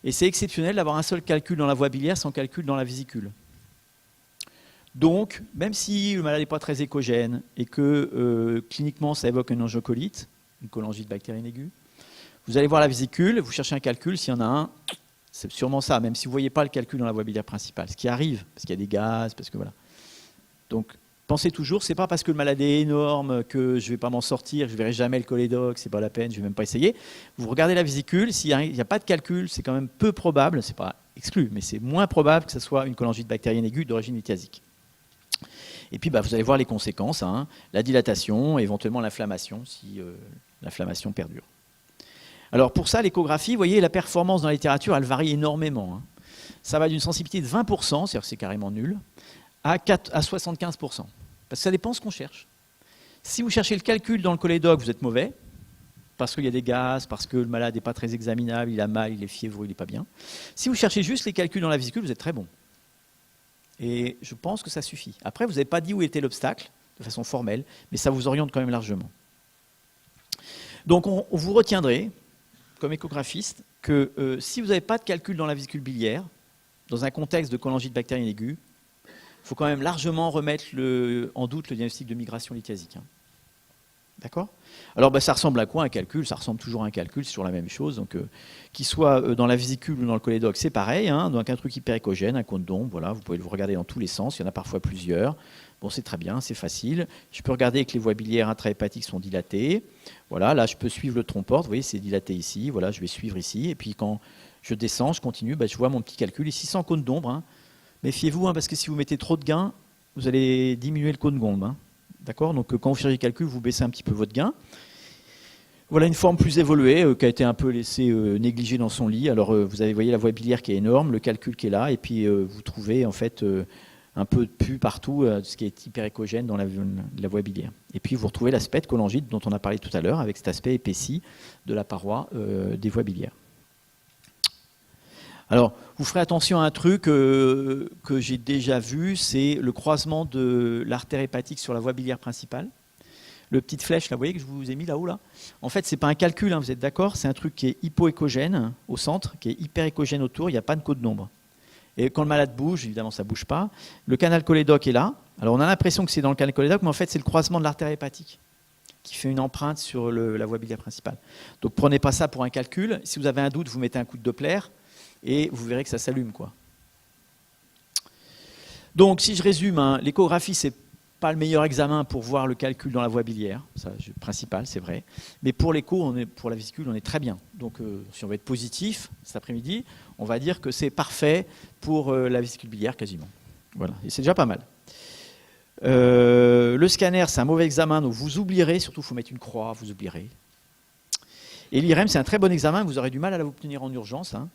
Et c'est exceptionnel d'avoir un seul calcul dans la voie biliaire sans calcul dans la vésicule. Donc, même si le malade n'est pas très échogène et que cliniquement ça évoque une angiocolite, une cholangite bactérienne aiguë, vous allez voir la vésicule, vous cherchez un calcul, s'il y en a un, c'est sûrement ça, même si vous ne voyez pas le calcul dans la voie biliaire principale, ce qui arrive, parce qu'il y a des gaz, parce que voilà. Donc, pensez toujours, c'est pas parce que le malade est énorme que je ne vais pas m'en sortir, je ne verrai jamais le cholédoque, c'est pas la peine, je ne vais même pas essayer. Vous regardez la vésicule, s'il n'y a pas de calcul, c'est quand même peu probable, c'est pas exclu, mais c'est moins probable que ce soit une cholangite bactérienne aiguë d'origine mythiasique. Et puis vous allez voir les conséquences, hein, la dilatation, éventuellement l'inflammation, si l'inflammation perdure. Alors pour ça, l'échographie, vous voyez, la performance dans la littérature, elle varie énormément. Hein. Ça va d'une sensibilité de 20%, c'est-à-dire que c'est carrément nul, à 75%. Parce que ça dépend de ce qu'on cherche. Si vous cherchez le calcul dans le cholédoque, vous êtes mauvais, parce qu'il y a des gaz, parce que le malade n'est pas très examinable, il a mal, il est fiévreux, il n'est pas bien. Si vous cherchez juste les calculs dans la vésicule, vous êtes très bon. Et je pense que ça suffit. Après, vous n'avez pas dit où était l'obstacle, de façon formelle, mais ça vous oriente quand même largement. Donc vous retiendrez, comme échographiste, que si vous n'avez pas de calcul dans la vésicule biliaire, dans un contexte de cholangite bactérienne aiguë, il faut quand même largement remettre en doute le diagnostic de migration lithiasique. Hein. D'accord ? Alors ça ressemble à quoi un calcul ? Ça ressemble toujours à un calcul, c'est toujours la même chose. Donc, qu'il soit dans la vésicule ou dans le cholédoque, c'est pareil. Hein, donc un truc hyperéchogène, un cône d'ombre, voilà, vous pouvez le regarder dans tous les sens, il y en a parfois plusieurs. Bon, c'est très bien, c'est facile. Je peux regarder que les voies biliaires intrahépatiques sont dilatées. Voilà, là je peux suivre le trompe-porte, vous voyez, c'est dilaté ici, voilà, je vais suivre ici. Et puis quand je descends, je continue, je vois mon petit calcul, ici sans cône d'ombre. Hein. Méfiez-vous, hein, parce que si vous mettez trop de gain, vous allez diminuer le cône d'ombre. Hein. D'accord ? Donc quand vous cherchez le calcul, vous baissez un petit peu votre gain. Voilà une forme plus évoluée qui a été un peu laissée négligée dans son lit. Alors vous voyez la voie biliaire qui est énorme, le calcul qui est là, et puis vous trouvez en fait un peu de pus partout, ce qui est hyperéchogène dans la voie biliaire. Et puis vous retrouvez l'aspect de cholangite dont on a parlé tout à l'heure, avec cet aspect épaissi de la paroi des voies biliaires. Alors, vous ferez attention à un truc que j'ai déjà vu, c'est le croisement de l'artère hépatique sur la voie biliaire principale. Le petite flèche, là, vous voyez que je vous ai mis là-haut, là. En fait, c'est pas un calcul, hein, vous êtes d'accord, c'est un truc qui est hypoéchogène au centre, qui est hyperéchogène autour, il n'y a pas de cône d'ombre. Et quand le malade bouge, évidemment, ça ne bouge pas. Le canal cholédoque est là. Alors, on a l'impression que c'est dans le canal cholédoque, mais en fait, c'est le croisement de l'artère hépatique qui fait une empreinte sur la voie biliaire principale. Donc, prenez pas ça pour un calcul. Si vous avez un doute, vous mettez un coup de Doppler et vous verrez que ça s'allume, quoi. Donc, si je résume, hein, l'échographie, c'est pas le meilleur examen pour voir le calcul dans la voie biliaire, ça, principal, c'est vrai. Mais pour l'écho, pour la vésicule, on est très bien. Donc, si on veut être positif cet après-midi, on va dire que c'est parfait pour la vésicule biliaire quasiment. Voilà, et c'est déjà pas mal. Le scanner, c'est un mauvais examen, donc vous oublierez, surtout il faut mettre une croix, vous oublierez. Et l'IRM, c'est un très bon examen, vous aurez du mal à l'obtenir en urgence, hein,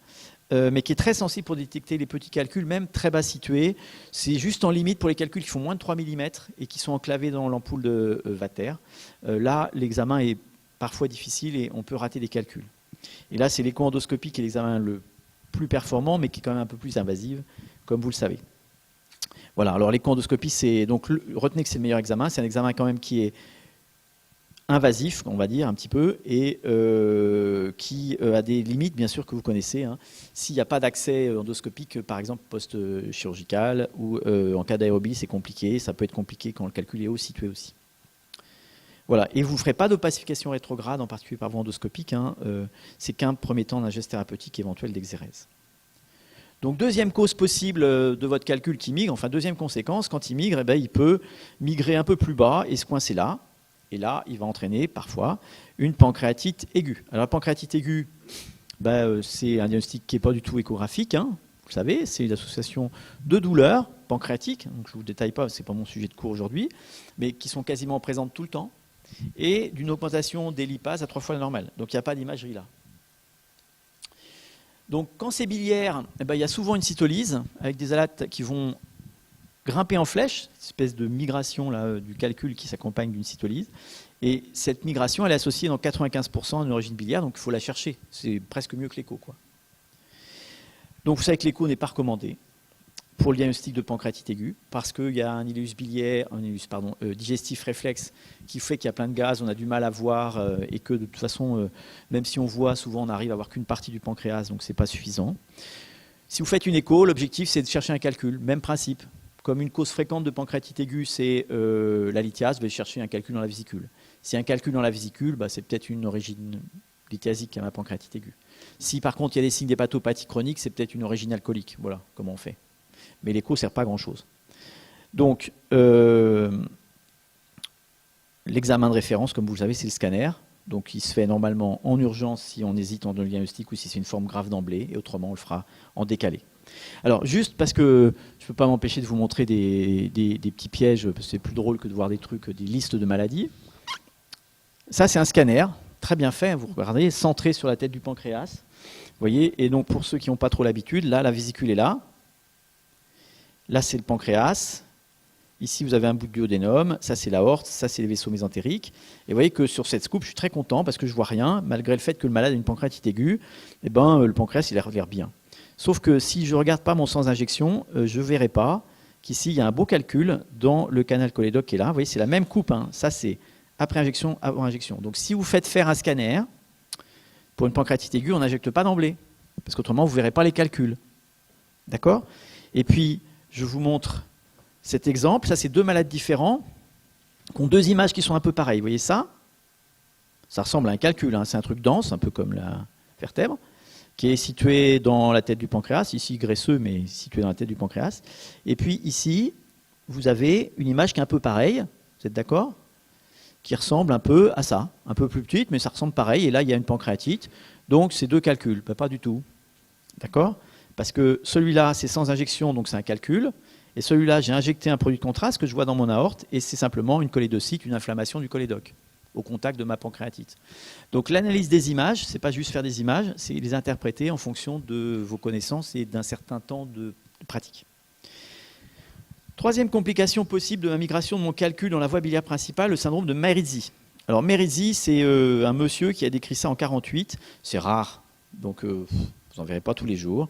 mais qui est très sensible pour détecter les petits calculs, même très bas situés. C'est juste en limite pour les calculs qui font moins de 3 mm et qui sont enclavés dans l'ampoule de Vater. Là, l'examen est parfois difficile et on peut rater des calculs. Et là, c'est l'écho-endoscopie qui est l'examen le plus performant, mais qui est quand même un peu plus invasive, comme vous le savez. Voilà, alors l'écho-endoscopie, c'est donc retenez que c'est le meilleur examen. C'est un examen quand même qui est invasif, on va dire un petit peu, et qui a des limites, bien sûr, que vous connaissez. Hein. S'il n'y a pas d'accès endoscopique, par exemple post-chirurgical, ou en cas d'aérobie, c'est compliqué. Ça peut être compliqué quand le calcul est haut situé aussi. Voilà. Et vous ne ferez pas d'opacification rétrograde, en particulier par voie endoscopique. Hein. C'est qu'un premier temps d'un geste thérapeutique éventuel d'exérèse. Donc deuxième cause possible de votre calcul qui migre, enfin deuxième conséquence, quand il migre, eh ben, il peut migrer un peu plus bas et se coincer là. Et là, il va entraîner parfois une pancréatite aiguë. Alors la pancréatite aiguë, ben, c'est un diagnostic qui n'est pas du tout échographique. Hein. Vous savez, c'est une association de douleurs pancréatiques, donc je ne vous détaille pas, ce n'est pas mon sujet de cours aujourd'hui, mais qui sont quasiment présentes tout le temps, et d'une augmentation des lipases à 3 fois la normale. Donc il n'y a pas d'imagerie là. Donc quand c'est biliaire, eh ben, il y a souvent une cytolyse avec des alates qui vont grimper en flèche, une espèce de migration là, du calcul qui s'accompagne d'une cytolyse. Et cette migration, elle est associée dans 95% à une origine biliaire, donc il faut la chercher. C'est presque mieux que l'écho, quoi. Donc vous savez que l'écho n'est pas recommandé pour le diagnostic de pancréatite aiguë, parce qu'il y a un ileus biliaire, digestif réflexe qui fait qu'il y a plein de gaz, on a du mal à voir, et que de toute façon, même si on voit, souvent on n'arrive à voir qu'une partie du pancréas, donc ce n'est pas suffisant. Si vous faites une écho, l'objectif c'est de chercher un calcul, même principe. Comme une cause fréquente de pancréatite aiguë, c'est la lithiase, vous allez chercher un calcul dans la vésicule. Si un calcul dans la vésicule, bah, c'est peut-être une origine lithiasique à ma pancréatite aiguë. Si par contre il y a des signes d'hépatopathie chronique, c'est peut-être une origine alcoolique. Voilà comment on fait. Mais l'écho ne sert pas à grand-chose. Donc, l'examen de référence, comme vous le savez, c'est le scanner. Donc, il se fait normalement en urgence si on hésite en diagnostic ou si c'est une forme grave d'emblée, et autrement, on le fera en décalé. Alors, juste parce que je ne peux pas m'empêcher de vous montrer des petits pièges, parce que c'est plus drôle que de voir des trucs, des listes de maladies. Ça, c'est un scanner, très bien fait, vous regardez, centré sur la tête du pancréas. Vous voyez, et donc pour ceux qui n'ont pas trop l'habitude, là, la vésicule est là. Là, c'est le pancréas. Ici, vous avez un bout de duodénum. Ça, c'est l'aorte. Ça, c'est les vaisseaux mésentériques. Et vous voyez que sur cette scoop, je suis très content parce que je ne vois rien, malgré le fait que le malade a une pancréatite aiguë. Eh ben, le pancréas, il a l'air bien. Sauf que si je ne regarde pas mon sens d'injection, je ne verrai pas qu'ici, il y a un beau calcul dans le canal cholédoque qui est là. Vous voyez, c'est la même coupe. Hein. Ça, c'est après injection, avant injection. Donc, si vous faites faire un scanner, pour une pancréatite aiguë, on n'injecte pas d'emblée. Parce qu'autrement, vous ne verrez pas les calculs. D'accord ? Et puis, je vous montre cet exemple. Ça, c'est deux malades différents qui ont deux images qui sont un peu pareilles. Vous voyez ça ? Ça ressemble à un calcul. Hein. C'est un truc dense, un peu comme la vertèbre, qui est situé dans la tête du pancréas. Ici, graisseux, mais situé dans la tête du pancréas. Et puis ici, vous avez une image qui est un peu pareille. Vous êtes d'accord ? Qui ressemble un peu à ça. Un peu plus petite, mais ça ressemble pareil. Et là, il y a une pancréatite. Donc, c'est deux calculs. Ben, pas du tout. D'accord ? Parce que celui-là, c'est sans injection, donc c'est un calcul. Et celui-là, j'ai injecté un produit de contraste que je vois dans mon aorte, et c'est simplement une cholédocyte, une inflammation du cholédoque, au contact de ma pancréatite. Donc l'analyse des images, ce n'est pas juste faire des images, c'est les interpréter en fonction de vos connaissances et d'un certain temps de pratique. Troisième complication possible de la migration de mon calcul dans la voie biliaire principale, le syndrome de Merizzi. Alors Merizzi, c'est un monsieur qui a décrit ça en 1948, c'est rare, donc vous n'en verrez pas tous les jours.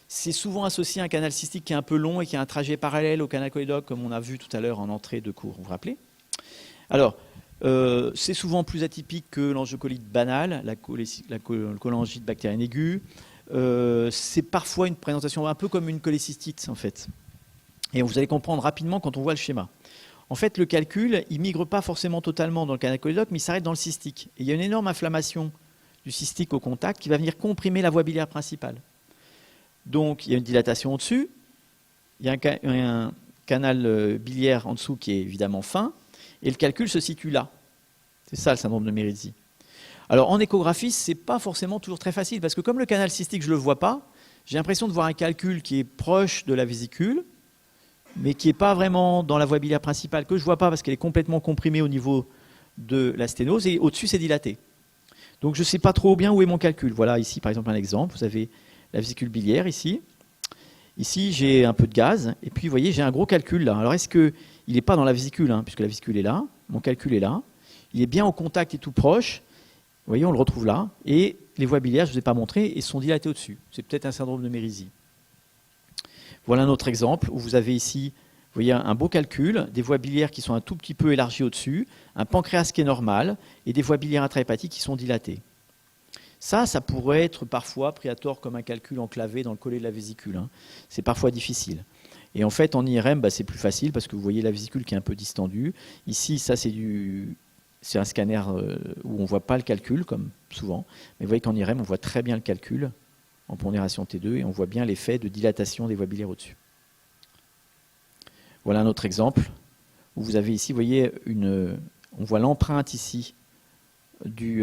C'est souvent associé à un canal cystique qui est un peu long et qui a un trajet parallèle au canal cholédoque, comme on a vu tout à l'heure en entrée de cours, vous vous rappelez ? Alors, c'est souvent plus atypique que l'angiocolite banale, la cholangite bactérienne aiguë. C'est parfois une présentation un peu comme une cholécystite, en fait. Et vous allez comprendre rapidement quand on voit le schéma. En fait, le calcul, il ne migre pas forcément totalement dans le canal cholédoque, mais il s'arrête dans le cystique. Et il y a une énorme inflammation du cystique au contact qui va venir comprimer la voie biliaire principale. Donc, il y a une dilatation au-dessus, il y a un canal biliaire en dessous qui est évidemment fin, et le calcul se situe là. C'est ça le syndrome de Merizzi. Alors, en échographie, ce n'est pas forcément toujours très facile, parce que comme le canal cystique, je ne le vois pas, j'ai l'impression de voir un calcul qui est proche de la vésicule, mais qui n'est pas vraiment dans la voie biliaire principale, que je ne vois pas parce qu'elle est complètement comprimée au niveau de la sténose, et au-dessus, c'est dilaté. Donc, je ne sais pas trop bien où est mon calcul. Voilà, ici, par exemple, un exemple. Vous avez la vésicule biliaire ici. Ici, j'ai un peu de gaz. Et puis, vous voyez, j'ai un gros calcul là. Alors, est-ce qu'il n'est pas dans la vésicule, hein, puisque la vésicule est là. Mon calcul est là. Il est bien au contact et tout proche. Vous voyez, on le retrouve là. Et les voies biliaires, je ne vous ai pas montré, et sont dilatées au-dessus. C'est peut-être un syndrome de Merizzi. Voilà un autre exemple où vous avez ici, voyez un beau calcul, des voies biliaires qui sont un tout petit peu élargies au-dessus, un pancréas qui est normal, et des voies biliaires intrahépatiques qui sont dilatées. Ça pourrait être parfois pris à tort comme un calcul enclavé dans le collet de la vésicule. Hein. C'est parfois difficile. Et en fait, en IRM, c'est plus facile parce que vous voyez la vésicule qui est un peu distendue. Ici, ça, c'est un scanner où on ne voit pas le calcul, comme souvent. Mais vous voyez qu'en IRM, on voit très bien le calcul en pondération T2 et on voit bien l'effet de dilatation des voies biliaires au-dessus. Voilà un autre exemple où vous avez ici, vous voyez, on voit l'empreinte ici du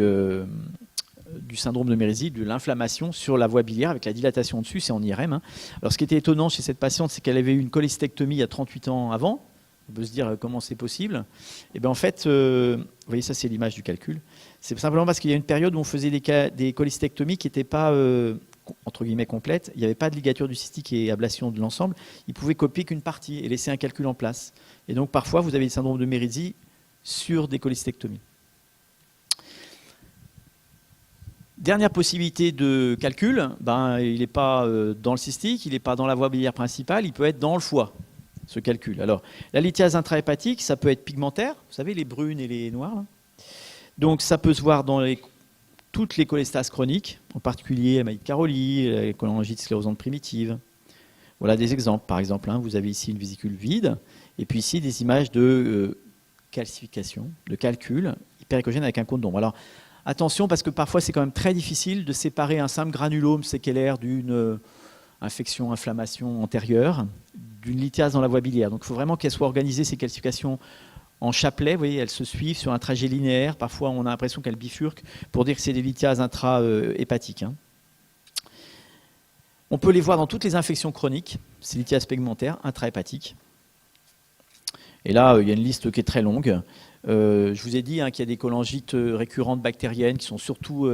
syndrome de Mérisy, de l'inflammation sur la voie biliaire avec la dilatation dessus, c'est en IRM. Hein. Alors ce qui était étonnant chez cette patiente, c'est qu'elle avait eu une cholécystectomie il y a 38 ans avant. On peut se dire comment c'est possible. Et bien en fait, vous voyez, ça c'est l'image du calcul. C'est simplement parce qu'il y a une période où on faisait des cholécystectomies qui n'étaient pas entre guillemets complètes. Il n'y avait pas de ligature du cystique et ablation de l'ensemble. Ils pouvaient copier qu'une partie et laisser un calcul en place. Et donc parfois, vous avez le syndrome de Mérisy sur des cholécystectomies. Dernière possibilité de calcul, il n'est pas dans le cystique, il n'est pas dans la voie biliaire principale, il peut être dans le foie, ce calcul. Alors, la lithiase intrahépatique, ça peut être pigmentaire, vous savez, les brunes et les noires. Là. Donc, ça peut se voir dans toutes les cholestases chroniques, en particulier la maladie de Caroli, la cholangite sclérosante primitive. Voilà des exemples. Par exemple, vous avez ici une vésicule vide, et puis ici des images de calcification, de calcul hyperéchogène avec un cône d'ombre. Alors, attention, parce que parfois c'est quand même très difficile de séparer un simple granulome séquelaire d'une infection, inflammation antérieure, d'une lithiase dans la voie biliaire. Donc il faut vraiment qu'elles soient organisées, ces calcifications, en chapelet. Vous voyez, elles se suivent sur un trajet linéaire. Parfois on a l'impression qu'elles bifurquent pour dire que c'est des lithiases intra-hépatiques. Hein. On peut les voir dans toutes les infections chroniques, ces lithiases pigmentaires intrahépatiques. Et là, il y a une liste qui est très longue. Je vous ai dit qu'il y a des cholangites récurrentes bactériennes qui sont surtout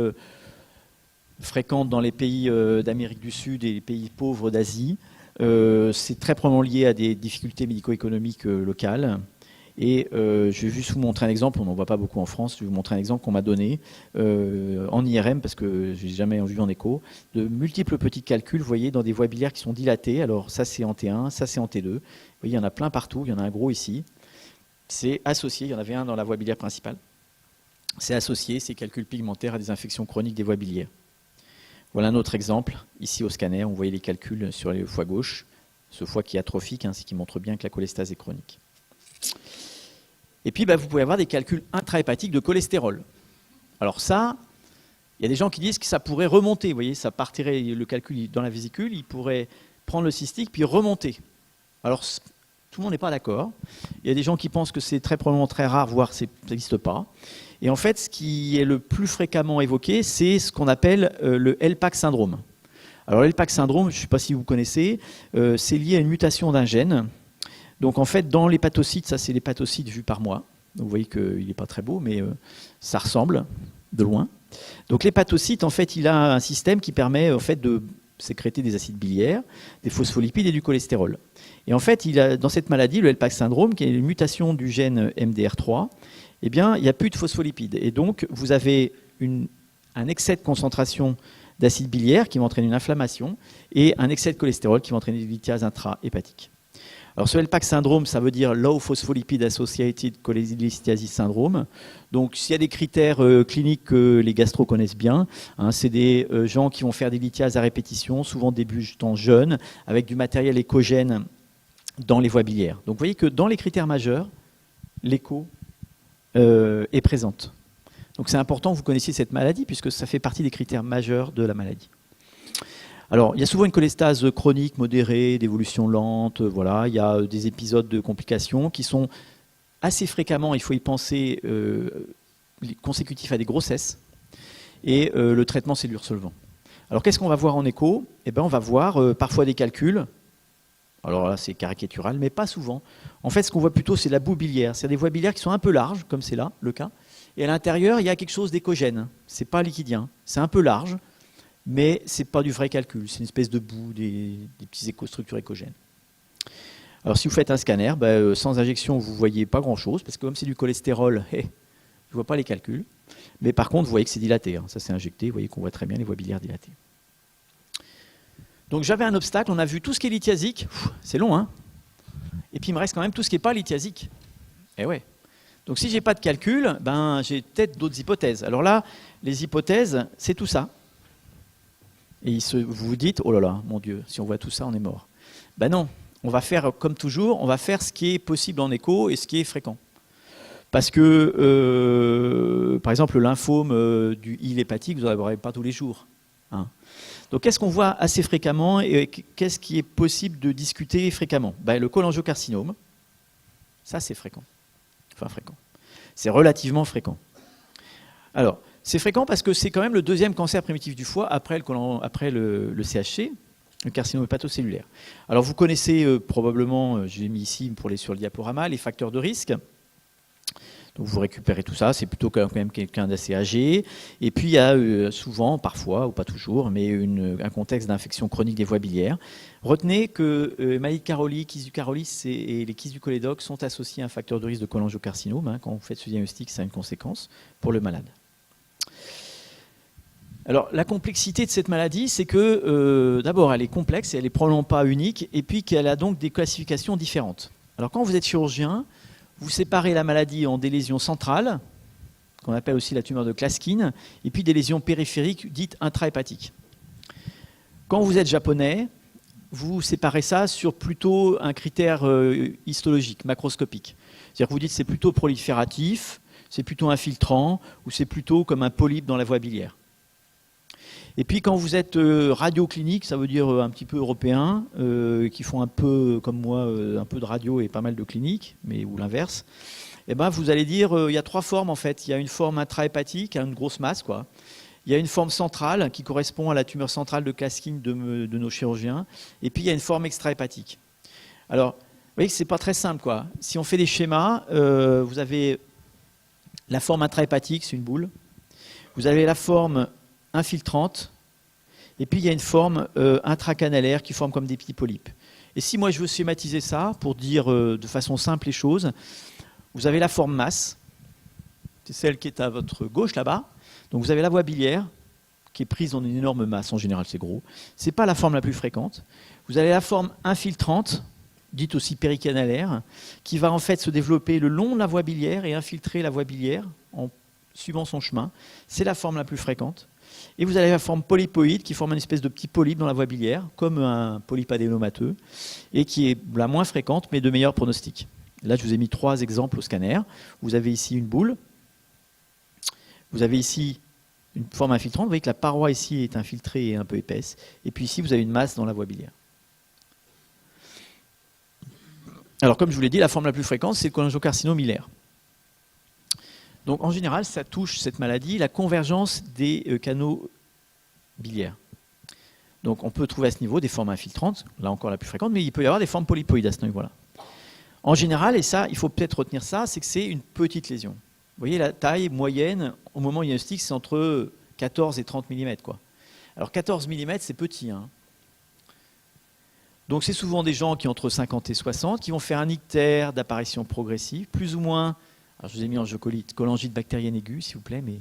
fréquentes dans les pays d'Amérique du Sud et les pays pauvres d'Asie. C'est très probablement lié à des difficultés médico-économiques locales. Et je vais juste vous montrer un exemple, on n'en voit pas beaucoup en France, je vais vous montrer un exemple qu'on m'a donné en IRM, parce que je n'ai jamais vu en écho, de multiples petits calculs, vous voyez, dans des voies biliaires qui sont dilatées. Alors ça c'est en T1, ça c'est en T2. Vous voyez, il y en a plein partout, il y en a un gros ici. C'est associé, il y en avait un dans la voie biliaire principale. C'est associé, ces calculs pigmentaires, à des infections chroniques des voies biliaires. Voilà un autre exemple, ici au scanner, on voyait les calculs sur le foie gauche, ce foie qui est atrophique, ce qui montre bien que la cholestase est chronique. Et puis vous pouvez avoir des calculs intrahépatiques de cholestérol. Alors ça, il y a des gens qui disent que ça pourrait remonter, vous voyez, ça partirait le calcul dans la vésicule, il pourrait prendre le cystique puis remonter. Alors tout le monde n'est pas d'accord. Il y a des gens qui pensent que c'est très probablement très rare, voire ça n'existe pas. Et en fait, ce qui est le plus fréquemment évoqué, c'est ce qu'on appelle le LPAC syndrome. Alors, le LPAC syndrome, je ne sais pas si vous connaissez, c'est lié à une mutation d'un gène. Donc, en fait, dans l'hépatocyte, ça, c'est l'hépatocyte vu par moi. Donc, vous voyez qu'il n'est pas très beau, mais ça ressemble de loin. Donc, l'hépatocyte, en fait, il a un système qui permet en fait, de sécréter des acides biliaires, des phospholipides et du cholestérol. Et en fait, dans cette maladie, le LPAC syndrome, qui est une mutation du gène MDR3, eh bien, il n'y a plus de phospholipides. Et donc, vous avez un excès de concentration d'acide biliaire qui va entraîner une inflammation et un excès de cholestérol qui va entraîner une lithiase intrahépatique. Alors, ce LPAC syndrome, ça veut dire Low Phospholipid Associated Cholelithiasis Syndrome. Donc, s'il y a des critères cliniques que les gastro connaissent bien, c'est des gens qui vont faire des lithiases à répétition, souvent débutant jeunes, avec du matériel échogène dans les voies biliaires. Donc, vous voyez que dans les critères majeurs, l'écho est présente. Donc, c'est important que vous connaissiez cette maladie, puisque ça fait partie des critères majeurs de la maladie. Alors, il y a souvent une cholestase chronique, modérée, d'évolution lente, voilà. Il y a des épisodes de complications qui sont assez fréquemment, il faut y penser, consécutifs à des grossesses. Et le traitement, c'est l'ursolvant. Alors, qu'est-ce qu'on va voir en écho ? Eh bien, on va voir parfois des calculs. Alors là, c'est caricatural, mais pas souvent. En fait, ce qu'on voit plutôt, c'est la boue biliaire. C'est des voies biliaires qui sont un peu larges, comme c'est là, le cas. Et à l'intérieur, il y a quelque chose d'échogène. C'est pas liquidien. C'est un peu large. Mais ce n'est pas du vrai calcul, c'est une espèce de boue, des petites structures échogènes. Alors si vous faites un scanner, sans injection, vous ne voyez pas grand-chose, parce que comme c'est du cholestérol, je ne vois pas les calculs. Mais par contre, vous voyez que c'est dilaté, ça c'est injecté, vous voyez qu'on voit très bien les voies biliaires dilatées. Donc j'avais un obstacle, on a vu tout ce qui est lithiasique, c'est long, Et puis il me reste quand même tout ce qui n'est pas lithiasique. Eh ouais. Donc si je n'ai pas de calcul, ben, j'ai peut-être d'autres hypothèses. Alors là, les hypothèses, c'est tout ça. Et vous vous dites, oh là là, mon Dieu, si on voit tout ça, on est mort. Ben non, on va faire comme toujours, on va faire ce qui est possible en écho et ce qui est fréquent. Parce que, par exemple, le lymphome du hile hépatique, vous n'en aurez pas tous les jours. Hein. Donc qu'est-ce qu'on voit assez fréquemment et qu'est-ce qui est possible de discuter fréquemment? Ben, le cholangiocarcinome, ça c'est fréquent. Enfin fréquent. C'est relativement fréquent. Alors, c'est fréquent parce que c'est quand même le deuxième cancer primitif du foie après le CHC, le carcinome hépatocellulaire. Alors vous connaissez probablement, j'ai mis ici sur le diaporama, les facteurs de risque. Donc vous récupérez tout ça, c'est plutôt quand même quelqu'un d'assez âgé. Et puis il y a souvent, parfois, ou pas toujours, mais un contexte d'infection chronique des voies biliaires. Retenez que maladie de Caroli, kyste du Caroli et les kystes du cholédoque sont associés à un facteur de risque de cholangiocarcinome. Hein. Quand vous faites ce diagnostic, ça a une conséquence pour le malade. Alors la complexité de cette maladie, c'est que d'abord elle est complexe, et elle n'est probablement pas unique, et puis qu'elle a donc des classifications différentes. Alors quand vous êtes chirurgien, vous séparez la maladie en des lésions centrales, qu'on appelle aussi la tumeur de Klatskin, et puis des lésions périphériques dites intrahépatiques. Quand vous êtes japonais, vous séparez ça sur plutôt un critère histologique, macroscopique. C'est-à-dire que vous dites que c'est plutôt prolifératif, c'est plutôt infiltrant, ou c'est plutôt comme un polype dans la voie biliaire. Et puis quand vous êtes radioclinique, ça veut dire un petit peu européen, qui font un peu, comme moi, un peu de radio et pas mal de clinique, ou l'inverse, eh ben, vous allez dire, il y a trois formes en fait. Il y a une forme intrahépatique, une grosse masse, quoi. Il y a une forme centrale qui correspond à la tumeur centrale de Klatskin de nos chirurgiens. Et puis il y a une forme extrahépatique. Alors, vous voyez que c'est pas très simple, quoi. Si on fait des schémas, vous avez la forme intrahépatique, c'est une boule. Vous avez la forme infiltrante, et puis il y a une forme intracanalaire qui forme comme des petits polypes. Et si moi je veux schématiser ça, pour dire de façon simple les choses, vous avez la forme masse, c'est celle qui est à votre gauche là-bas, donc vous avez la voie biliaire, qui est prise dans une énorme masse, en général c'est gros, c'est pas la forme la plus fréquente. Vous avez la forme infiltrante, dite aussi péricanalaire, qui va en fait se développer le long de la voie biliaire et infiltrer la voie biliaire en suivant son chemin. C'est la forme la plus fréquente. Et vous avez la forme polypoïde qui forme une espèce de petit polype dans la voie biliaire, comme un polype adénomateux, et qui est la moins fréquente, mais de meilleur pronostic. Là, je vous ai mis 3 exemples au scanner. Vous avez ici une boule. Vous avez ici une forme infiltrante. Vous voyez que la paroi ici est infiltrée et un peu épaisse. Et puis ici, vous avez une masse dans la voie biliaire. Alors, comme je vous l'ai dit, la forme la plus fréquente, c'est le cholangiocarcinome hilaire. Donc, en général, ça touche cette maladie, la convergence des canaux biliaires. Donc, on peut trouver à ce niveau des formes infiltrantes, là encore la plus fréquente, mais il peut y avoir des formes polypoïdes à ce niveau-là. En général, et ça, il faut peut-être retenir ça, c'est que c'est une petite lésion. Vous voyez, la taille moyenne, au moment diagnostic, c'est entre 14 et 30 mm, quoi. Alors, 14 mm, c'est petit, hein. Donc, c'est souvent des gens qui ont entre 50 et 60, qui vont faire un ictère d'apparition progressive, plus ou moins. Alors, je vous ai mis angiocolite, cholangite bactérienne aiguë, s'il vous plaît, mais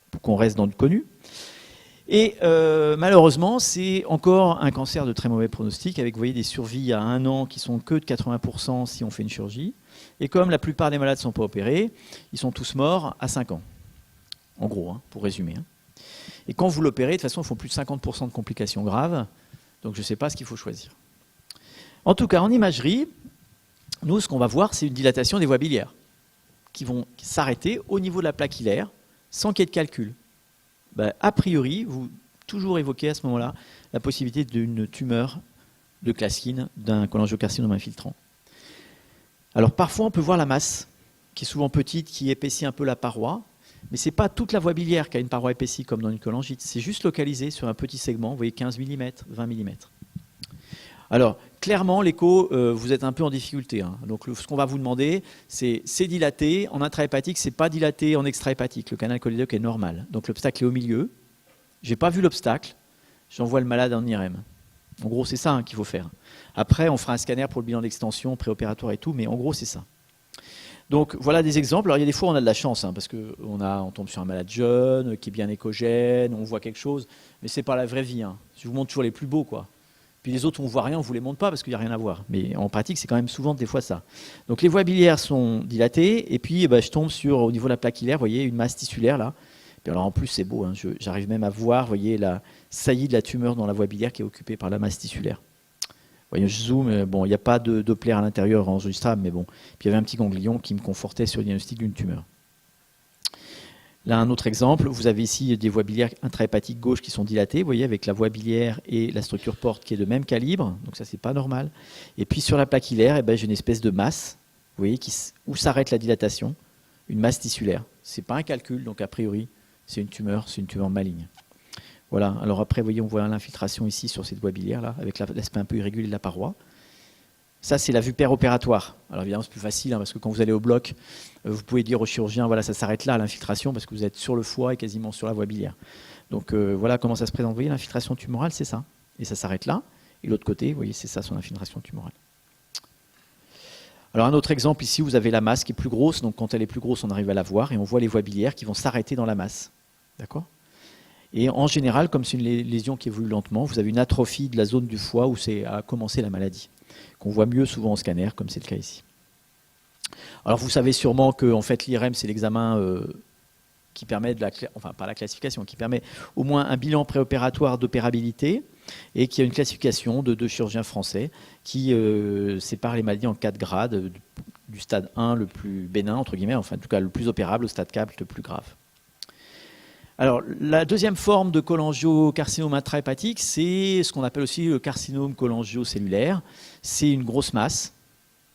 pour qu'on reste dans le connu. Et malheureusement, c'est encore un cancer de très mauvais pronostic, avec vous voyez, des survies à 1 an qui sont que de 80% si on fait une chirurgie. Et comme la plupart des malades ne sont pas opérés, ils sont tous morts à 5 ans. En gros, hein, pour résumer. Hein. Et quand vous l'opérez, de toute façon, ils font plus de 50% de complications graves. Donc je ne sais pas ce qu'il faut choisir. En tout cas, en imagerie, nous, ce qu'on va voir, c'est une dilatation des voies biliaires qui vont s'arrêter au niveau de la plaque hilaire sans qu'il y ait de calcul. Ben, a priori, vous toujours évoquez à ce moment-là la possibilité d'une tumeur de Klatskin, d'un cholangiocarcinome infiltrant. Alors parfois, on peut voir la masse, qui est souvent petite, qui épaissit un peu la paroi, mais ce n'est pas toute la voie biliaire qui a une paroi épaissie comme dans une cholangite, c'est juste localisé sur un petit segment, vous voyez 15 mm, 20 mm. Alors, clairement, l'écho, vous êtes un peu en difficulté. Hein. Donc, ce qu'on va vous demander, c'est dilaté. En intrahépatique, ce n'est pas dilaté en extrahépatique. Le canal cholédoque est normal. Donc, l'obstacle est au milieu. Je n'ai pas vu l'obstacle. J'envoie le malade en IRM. En gros, c'est ça hein, qu'il faut faire. Après, on fera un scanner pour le bilan d'extension, préopératoire et tout, mais en gros, c'est ça. Donc, voilà des exemples. Alors, il y a des fois, on a de la chance, hein, parce qu'on tombe sur un malade jeune, qui est bien échogène, on voit quelque chose, mais ce n'est pas la vraie vie. Hein. Je vous montre toujours les plus beaux, quoi. Puis les autres, on ne voit rien, on ne vous les montre pas parce qu'il n'y a rien à voir. Mais en pratique, c'est quand même souvent des fois ça. Donc les voies biliaires sont dilatées, et puis je tombe sur, au niveau de la plaque ilaire, vous voyez, une masse tissulaire là. Puis alors en plus, c'est beau, hein, j'arrive même à voir, vous voyez, la saillie de la tumeur dans la voie biliaire qui est occupée par la masse tissulaire. Vous voyez, je zoome, bon, il n'y a pas de Doppler à l'intérieur enregistrable, mais bon. Puis il y avait un petit ganglion qui me confortait sur le diagnostic d'une tumeur. Là, un autre exemple, vous avez ici des voies biliaires intrahépatiques gauche qui sont dilatées, vous voyez, avec la voie biliaire et la structure porte qui est de même calibre, donc ça, c'est pas normal. Et puis sur la plaque ilaire, j'ai une espèce de masse, vous voyez, où s'arrête la dilatation, une masse tissulaire. C'est pas un calcul, donc a priori, c'est une tumeur maligne. Voilà, alors après, vous voyez, on voit l'infiltration ici sur cette voie biliaire, là, avec l'aspect un peu irrégulier de la paroi. Ça, c'est la vue péropératoire. Alors évidemment, c'est plus facile, hein, parce que quand vous allez au bloc, vous pouvez dire au chirurgien, voilà, ça s'arrête là, l'infiltration, parce que vous êtes sur le foie et quasiment sur la voie biliaire. Donc voilà comment ça se présente. Vous voyez, l'infiltration tumorale, c'est ça. Et ça s'arrête là. Et l'autre côté, vous voyez, c'est ça, son infiltration tumorale. Alors un autre exemple, ici, vous avez la masse qui est plus grosse. Donc quand elle est plus grosse, on arrive à la voir, et on voit les voies biliaires qui vont s'arrêter dans la masse. D'accord ? Et en général, comme c'est une lésion qui évolue lentement, vous avez une atrophie de la zone du foie où c'est à commencer la maladie, qu'on voit mieux souvent en scanner, comme c'est le cas ici. Alors vous savez sûrement que en fait, l'IRM, c'est l'examen qui permet enfin pas la classification, qui permet au moins un bilan préopératoire d'opérabilité, et qui a une classification de 2 chirurgiens français qui sépare les maladies en 4 grades, du stade 1 le plus bénin, entre guillemets, enfin en tout cas le plus opérable, au stade 4 le plus grave. Alors, la deuxième forme de cholangiocarcinome intrahépatique, c'est ce qu'on appelle aussi le carcinome cholangiocellulaire. C'est une grosse masse,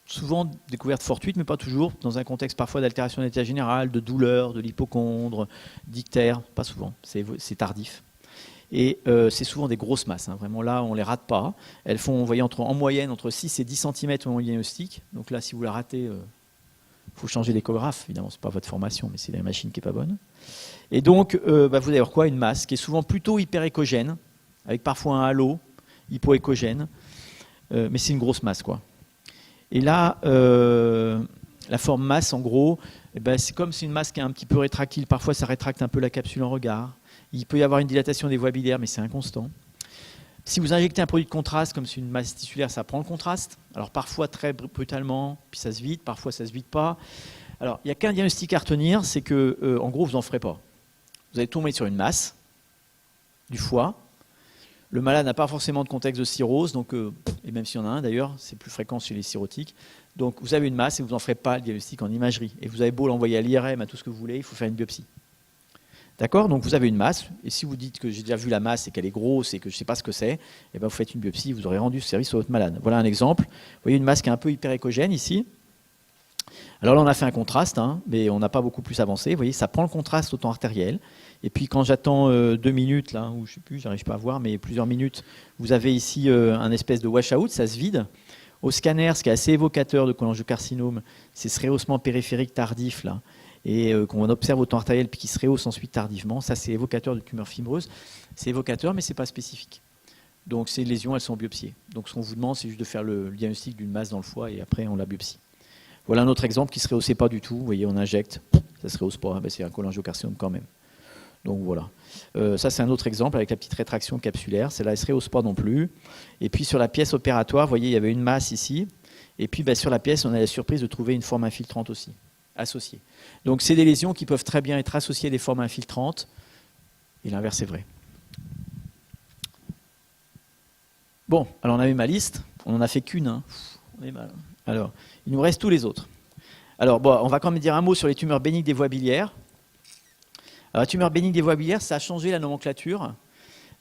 souvent découverte fortuite, mais pas toujours, dans un contexte parfois d'altération de l'état général, de douleur, de l'hypocondre, d'ictère, pas souvent, c'est tardif. Et c'est souvent des grosses masses, hein. Vraiment là, on ne les rate pas. Elles font, vous voyez, en moyenne entre 6 et 10 cm au moment du diagnostic. Donc là, si vous la ratez, il faut changer l'échographe. Évidemment, ce n'est pas votre formation, mais c'est la machine qui n'est pas bonne. Et donc, vous allez avoir quoi ? Une masse qui est souvent plutôt hyperéchogène, avec parfois un halo hypoéchogène, mais c'est une grosse masse, quoi. Et là, la forme masse, en gros, c'est comme c'est une masse qui est un petit peu rétractile. Parfois, ça rétracte un peu la capsule en regard. Il peut y avoir une dilatation des voies biliaires, mais c'est inconstant. Si vous injectez un produit de contraste, comme c'est une masse tissulaire, ça prend le contraste. Alors parfois très brutalement, puis ça se vide, parfois ça ne se vide pas. Alors, il n'y a qu'un diagnostic à retenir, c'est que, en gros, vous n'en ferez pas. Vous allez tomber sur une masse du foie. Le malade n'a pas forcément de contexte de cirrhose, donc, et même s'il y en a un d'ailleurs, c'est plus fréquent chez les cirrhotiques. Donc vous avez une masse et vous n'en ferez pas le diagnostic en imagerie. Et vous avez beau l'envoyer à l'IRM, à tout ce que vous voulez, il faut faire une biopsie. D'accord ? Donc vous avez une masse, et si vous dites que j'ai déjà vu la masse et qu'elle est grosse et que je ne sais pas ce que c'est, eh ben vous faites une biopsie, vous aurez rendu service à votre malade. Voilà un exemple. Vous voyez une masse qui est un peu hyperéchogène ici. Alors là, on a fait un contraste, hein, mais on n'a pas beaucoup plus avancé. Vous voyez, ça prend le contraste au temps artériel. Et puis quand j'attends 2 minutes, là, ou je ne sais plus, j'arrive pas à voir, mais plusieurs minutes, vous avez ici un espèce de wash-out, ça se vide. Au scanner, ce qui est assez évocateur de cholangiocarcinome, c'est ce rehaussement périphérique tardif, là, et qu'on observe au temps artériel, puis qui se rehausse ensuite tardivement. Ça, c'est évocateur de tumeur fibreuse. C'est évocateur, mais ce n'est pas spécifique. Donc ces lésions, elles sont biopsiées. Donc ce qu'on vous demande, c'est juste de faire le diagnostic d'une masse dans le foie, et après, on la biopsie. Voilà un autre exemple qui ne se rehaussait pas du tout. Vous voyez, on injecte, ça ne se rehausse pas. C'est un cholangiocarcinome quand même. Donc voilà. Ça, c'est un autre exemple avec la petite rétraction capsulaire. Celle-là, elle ne se rehausse pas non plus. Et puis sur la pièce opératoire, vous voyez, il y avait une masse ici. Et puis sur la pièce, on a la surprise de trouver une forme infiltrante aussi, associée. Donc c'est des lésions qui peuvent très bien être associées à des formes infiltrantes. Et l'inverse est vrai. Bon, alors on avait ma liste. On n'en a fait qu'une. Hein. On est mal. Alors, il nous reste tous les autres. Alors, bon, on va quand même dire un mot sur les tumeurs bénignes des voies biliaires. Alors, la tumeur bénigne des voies biliaires, ça a changé la nomenclature.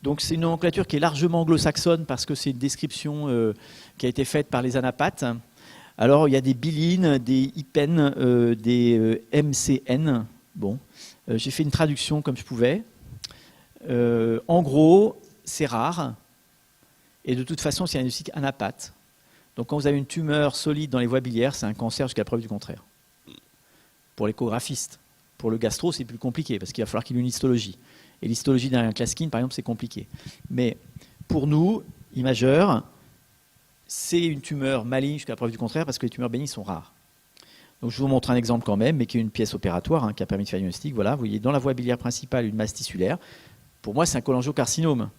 Donc, c'est une nomenclature qui est largement anglo-saxonne parce que c'est une description qui a été faite par les anapathes. Alors, il y a des bilines, des IPEN, des MCN. Bon, j'ai fait une traduction comme je pouvais. En gros, c'est rare. Et de toute façon, c'est un diagnostic anapathe. Donc quand vous avez une tumeur solide dans les voies biliaires, c'est un cancer jusqu'à preuve du contraire. Pour l'échographiste. Pour le gastro, c'est plus compliqué parce qu'il va falloir qu'il y ait une histologie. Et l'histologie d'un Klaskin, par exemple, c'est compliqué. Mais pour nous, imageurs, c'est une tumeur maligne jusqu'à preuve du contraire parce que les tumeurs bénignes sont rares. Donc je vous montre un exemple quand même, mais qui est une pièce opératoire qui a permis de faire un diagnostic. Voilà, vous voyez dans la voie biliaire principale une masse tissulaire. Pour moi, c'est un cholangiocarcinome.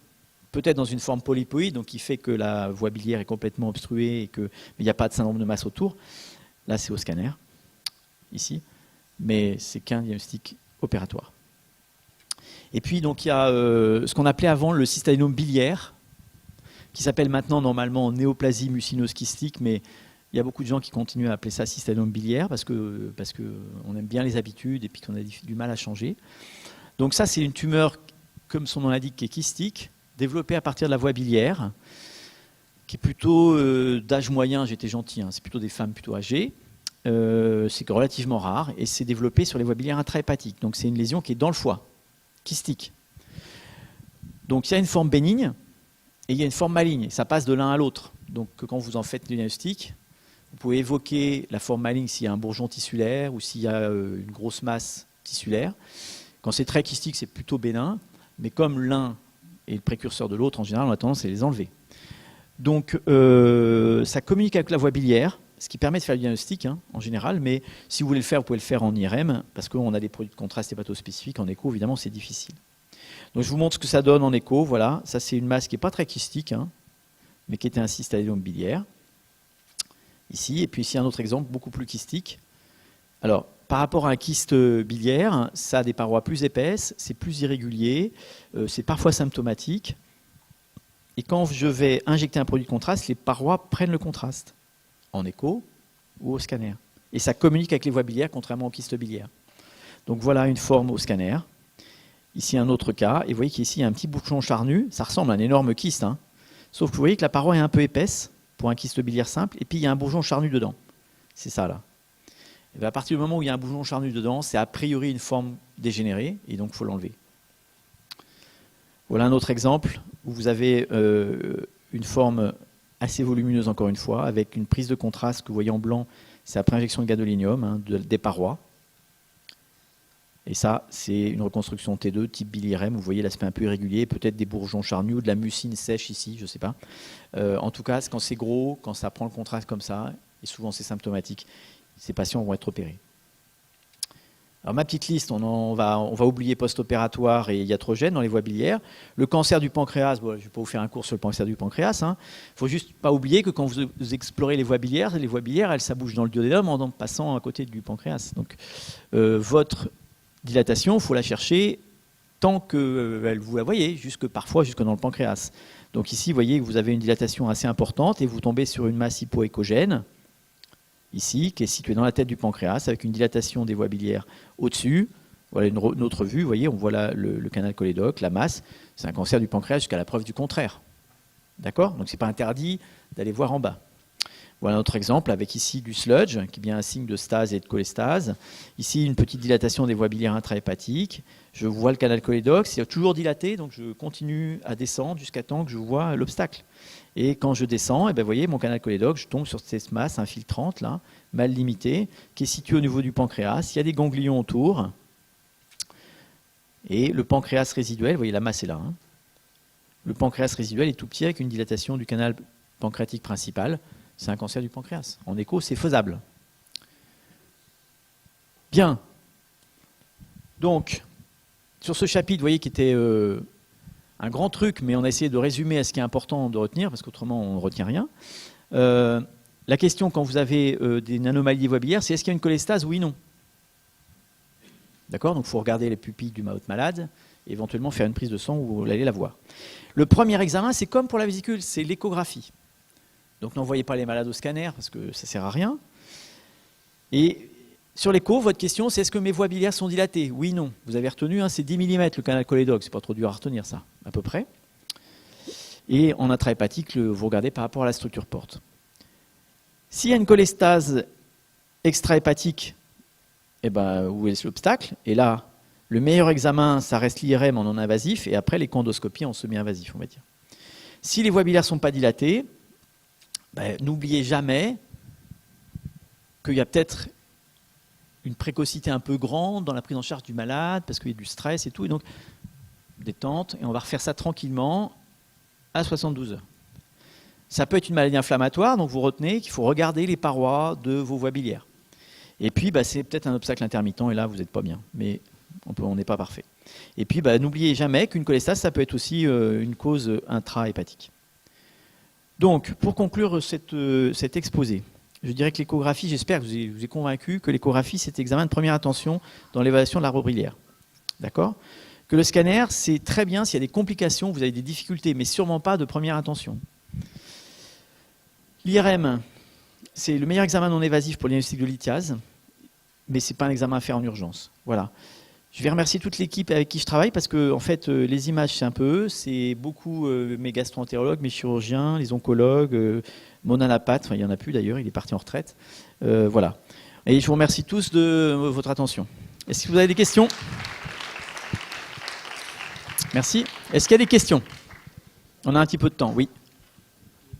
peut-être dans une forme polypoïde, donc qui fait que la voie biliaire est complètement obstruée et qu'il n'y a pas de syndrome de masse autour. Là, c'est au scanner, ici, mais c'est qu'un diagnostic opératoire. Et puis, donc, il y a ce qu'on appelait avant le cystadénome biliaire, qui s'appelle maintenant normalement néoplasie mucineuse kystique, mais il y a beaucoup de gens qui continuent à appeler ça cystadénome biliaire parce qu'on aime bien les habitudes et puis qu'on a du mal à changer. Donc ça, c'est une tumeur, comme son nom l'indique, qui est kystique, développée à partir de la voie biliaire, qui est plutôt d'âge moyen, j'étais gentil, hein, c'est plutôt des femmes plutôt âgées. C'est relativement rare et c'est développé sur les voies biliaires intrahépatiques. Donc c'est une lésion qui est dans le foie, kystique. Donc il y a une forme bénigne et il y a une forme maligne. Ça passe de l'un à l'autre. Donc quand vous en faites le diagnostic, vous pouvez évoquer la forme maligne s'il y a un bourgeon tissulaire ou s'il y a une grosse masse tissulaire. Quand c'est très kystique, c'est plutôt bénin. Mais comme l'un est le précurseur de l'autre, en général, on a tendance à les enlever. Donc ça communique avec la voie biliaire, ce qui permet de faire le diagnostic hein, en général. Mais si vous voulez le faire, vous pouvez le faire en IRM, parce qu'on a des produits de contraste hépatospécifiques. En écho, évidemment, c'est difficile. Donc je vous montre ce que ça donne en écho. Voilà, ça c'est une masse qui n'est pas très kystique, hein, mais qui était un cystadénome biliaire. Ici, et puis ici un autre exemple beaucoup plus kystique. Alors, par rapport à un kyste biliaire, ça a des parois plus épaisses, c'est plus irrégulier, c'est parfois symptomatique. Et quand je vais injecter un produit de contraste, les parois prennent le contraste, en écho ou au scanner. Et ça communique avec les voies biliaires, contrairement au kyste biliaire. Donc voilà une forme au scanner. Ici un autre cas, et vous voyez qu'ici il y a un petit bouchon charnu, ça ressemble à un énorme kyste, hein. Sauf que vous voyez que la paroi est un peu épaisse, pour un kyste biliaire simple, et puis il y a un bourgeon charnu dedans. C'est ça là. Et bien à partir du moment où il y a un bourgeon charnu dedans, c'est a priori une forme dégénérée, et donc il faut l'enlever. Voilà un autre exemple où vous avez une forme assez volumineuse encore une fois, avec une prise de contraste que vous voyez en blanc, c'est après injection de gadolinium, hein, des parois. Et ça, c'est une reconstruction T2 type biliaire. Vous voyez l'aspect un peu irrégulier, peut-être des bourgeons charnus ou de la mucine sèche ici, je ne sais pas. En tout cas, quand c'est gros, quand ça prend le contraste comme ça, et souvent c'est symptomatique, ces patients vont être opérés. Alors ma petite liste, on va oublier post-opératoire et iatrogène dans les voies biliaires. Le cancer du pancréas, bon, je ne vais pas vous faire un cours sur le cancer du pancréas. Il ne faut juste pas oublier que quand vous explorez les voies biliaires, elles s'abouchent dans le duodénum en passant à côté du pancréas. Donc votre dilatation, il faut la chercher tant que vous la voyez, parfois jusque dans le pancréas. Donc ici, vous voyez que vous avez une dilatation assez importante et vous tombez sur une masse hypoéchogène, ici, qui est située dans la tête du pancréas, avec une dilatation des voies biliaires au-dessus. Voilà une autre vue, vous voyez, on voit là le canal cholédoque, la masse. C'est un cancer du pancréas jusqu'à la preuve du contraire. D'accord ? Donc ce n'est pas interdit d'aller voir en bas. Voilà un autre exemple avec ici du sludge, qui est bien un signe de stase et de cholestase. Ici, une petite dilatation des voies biliaires intrahépatiques. Je vois le canal cholédoque, c'est toujours dilaté, donc je continue à descendre jusqu'à temps que je vois l'obstacle. Et quand je descends, vous voyez, mon canal cholédoque, je tombe sur cette masse infiltrante, là, mal limitée, qui est située au niveau du pancréas. Il y a des ganglions autour. Et le pancréas résiduel, vous voyez, la masse est là. Hein. Le pancréas résiduel est tout petit avec une dilatation du canal pancréatique principal. C'est un cancer du pancréas. En écho, c'est faisable. Bien. Donc, sur ce chapitre, vous voyez, qui était un grand truc, mais on a essayé de résumer à ce qui est important de retenir, parce qu'autrement, on ne retient rien. La question, quand vous avez des anomalies des voies biliaires, c'est est-ce qu'il y a une cholestase, oui ou non? D'accord? Donc, il faut regarder les pupilles du mouse malade, et éventuellement faire une prise de sang où vous allez la voir. Le premier examen, c'est comme pour la vésicule, c'est l'échographie. Donc n'envoyez pas les malades au scanner parce que ça ne sert à rien. Et sur l'écho, votre question, c'est est-ce que mes voies biliaires sont dilatées? Oui, non. Vous avez retenu, hein, c'est 10 mm le canal cholédoque. C'est pas trop dur à retenir ça, à peu près. Et en intrahépatique, vous regardez par rapport à la structure porte. S'il y a une cholestase extrahépatique, eh ben, où est l'obstacle? Et là, le meilleur examen, ça reste l'IRM en non-invasif, et après l'échandoscopie en semi-invasif, on va dire. Si les voies biliaires ne sont pas dilatées, n'oubliez jamais qu'il y a peut-être une précocité un peu grande dans la prise en charge du malade, parce qu'il y a du stress et tout, et donc détente, et on va refaire ça tranquillement à 72 heures. Ça peut être une maladie inflammatoire, donc vous retenez qu'il faut regarder les parois de vos voies biliaires. Et puis, c'est peut-être un obstacle intermittent, et là, vous n'êtes pas bien. Mais On n'est pas parfait. Et puis, n'oubliez jamais qu'une cholestase, ça peut être aussi une cause intra-hépatique. Donc, pour conclure cet exposé, je dirais que l'échographie, j'espère que je vous ai convaincu que l'échographie, c'est examen de première intention dans l'évaluation de l'arbre biliaire. D'accord ? Que le scanner, c'est très bien s'il y a des complications, vous avez des difficultés, mais sûrement pas de première intention. L'IRM, c'est le meilleur examen non évasif pour le diagnostic de lithiase, mais ce n'est pas un examen à faire en urgence. Voilà. Je vais remercier toute l'équipe avec qui je travaille parce que en fait, les images, c'est un peu eux. C'est beaucoup mes gastro-entérologues, mes chirurgiens, les oncologues, mon anapathe. Enfin, il n'y en a plus d'ailleurs, il est parti en retraite. Voilà. Et je vous remercie tous de votre attention. Est-ce que vous avez des questions ? Merci. Est-ce qu'il y a des questions ? On a un petit peu de temps, oui.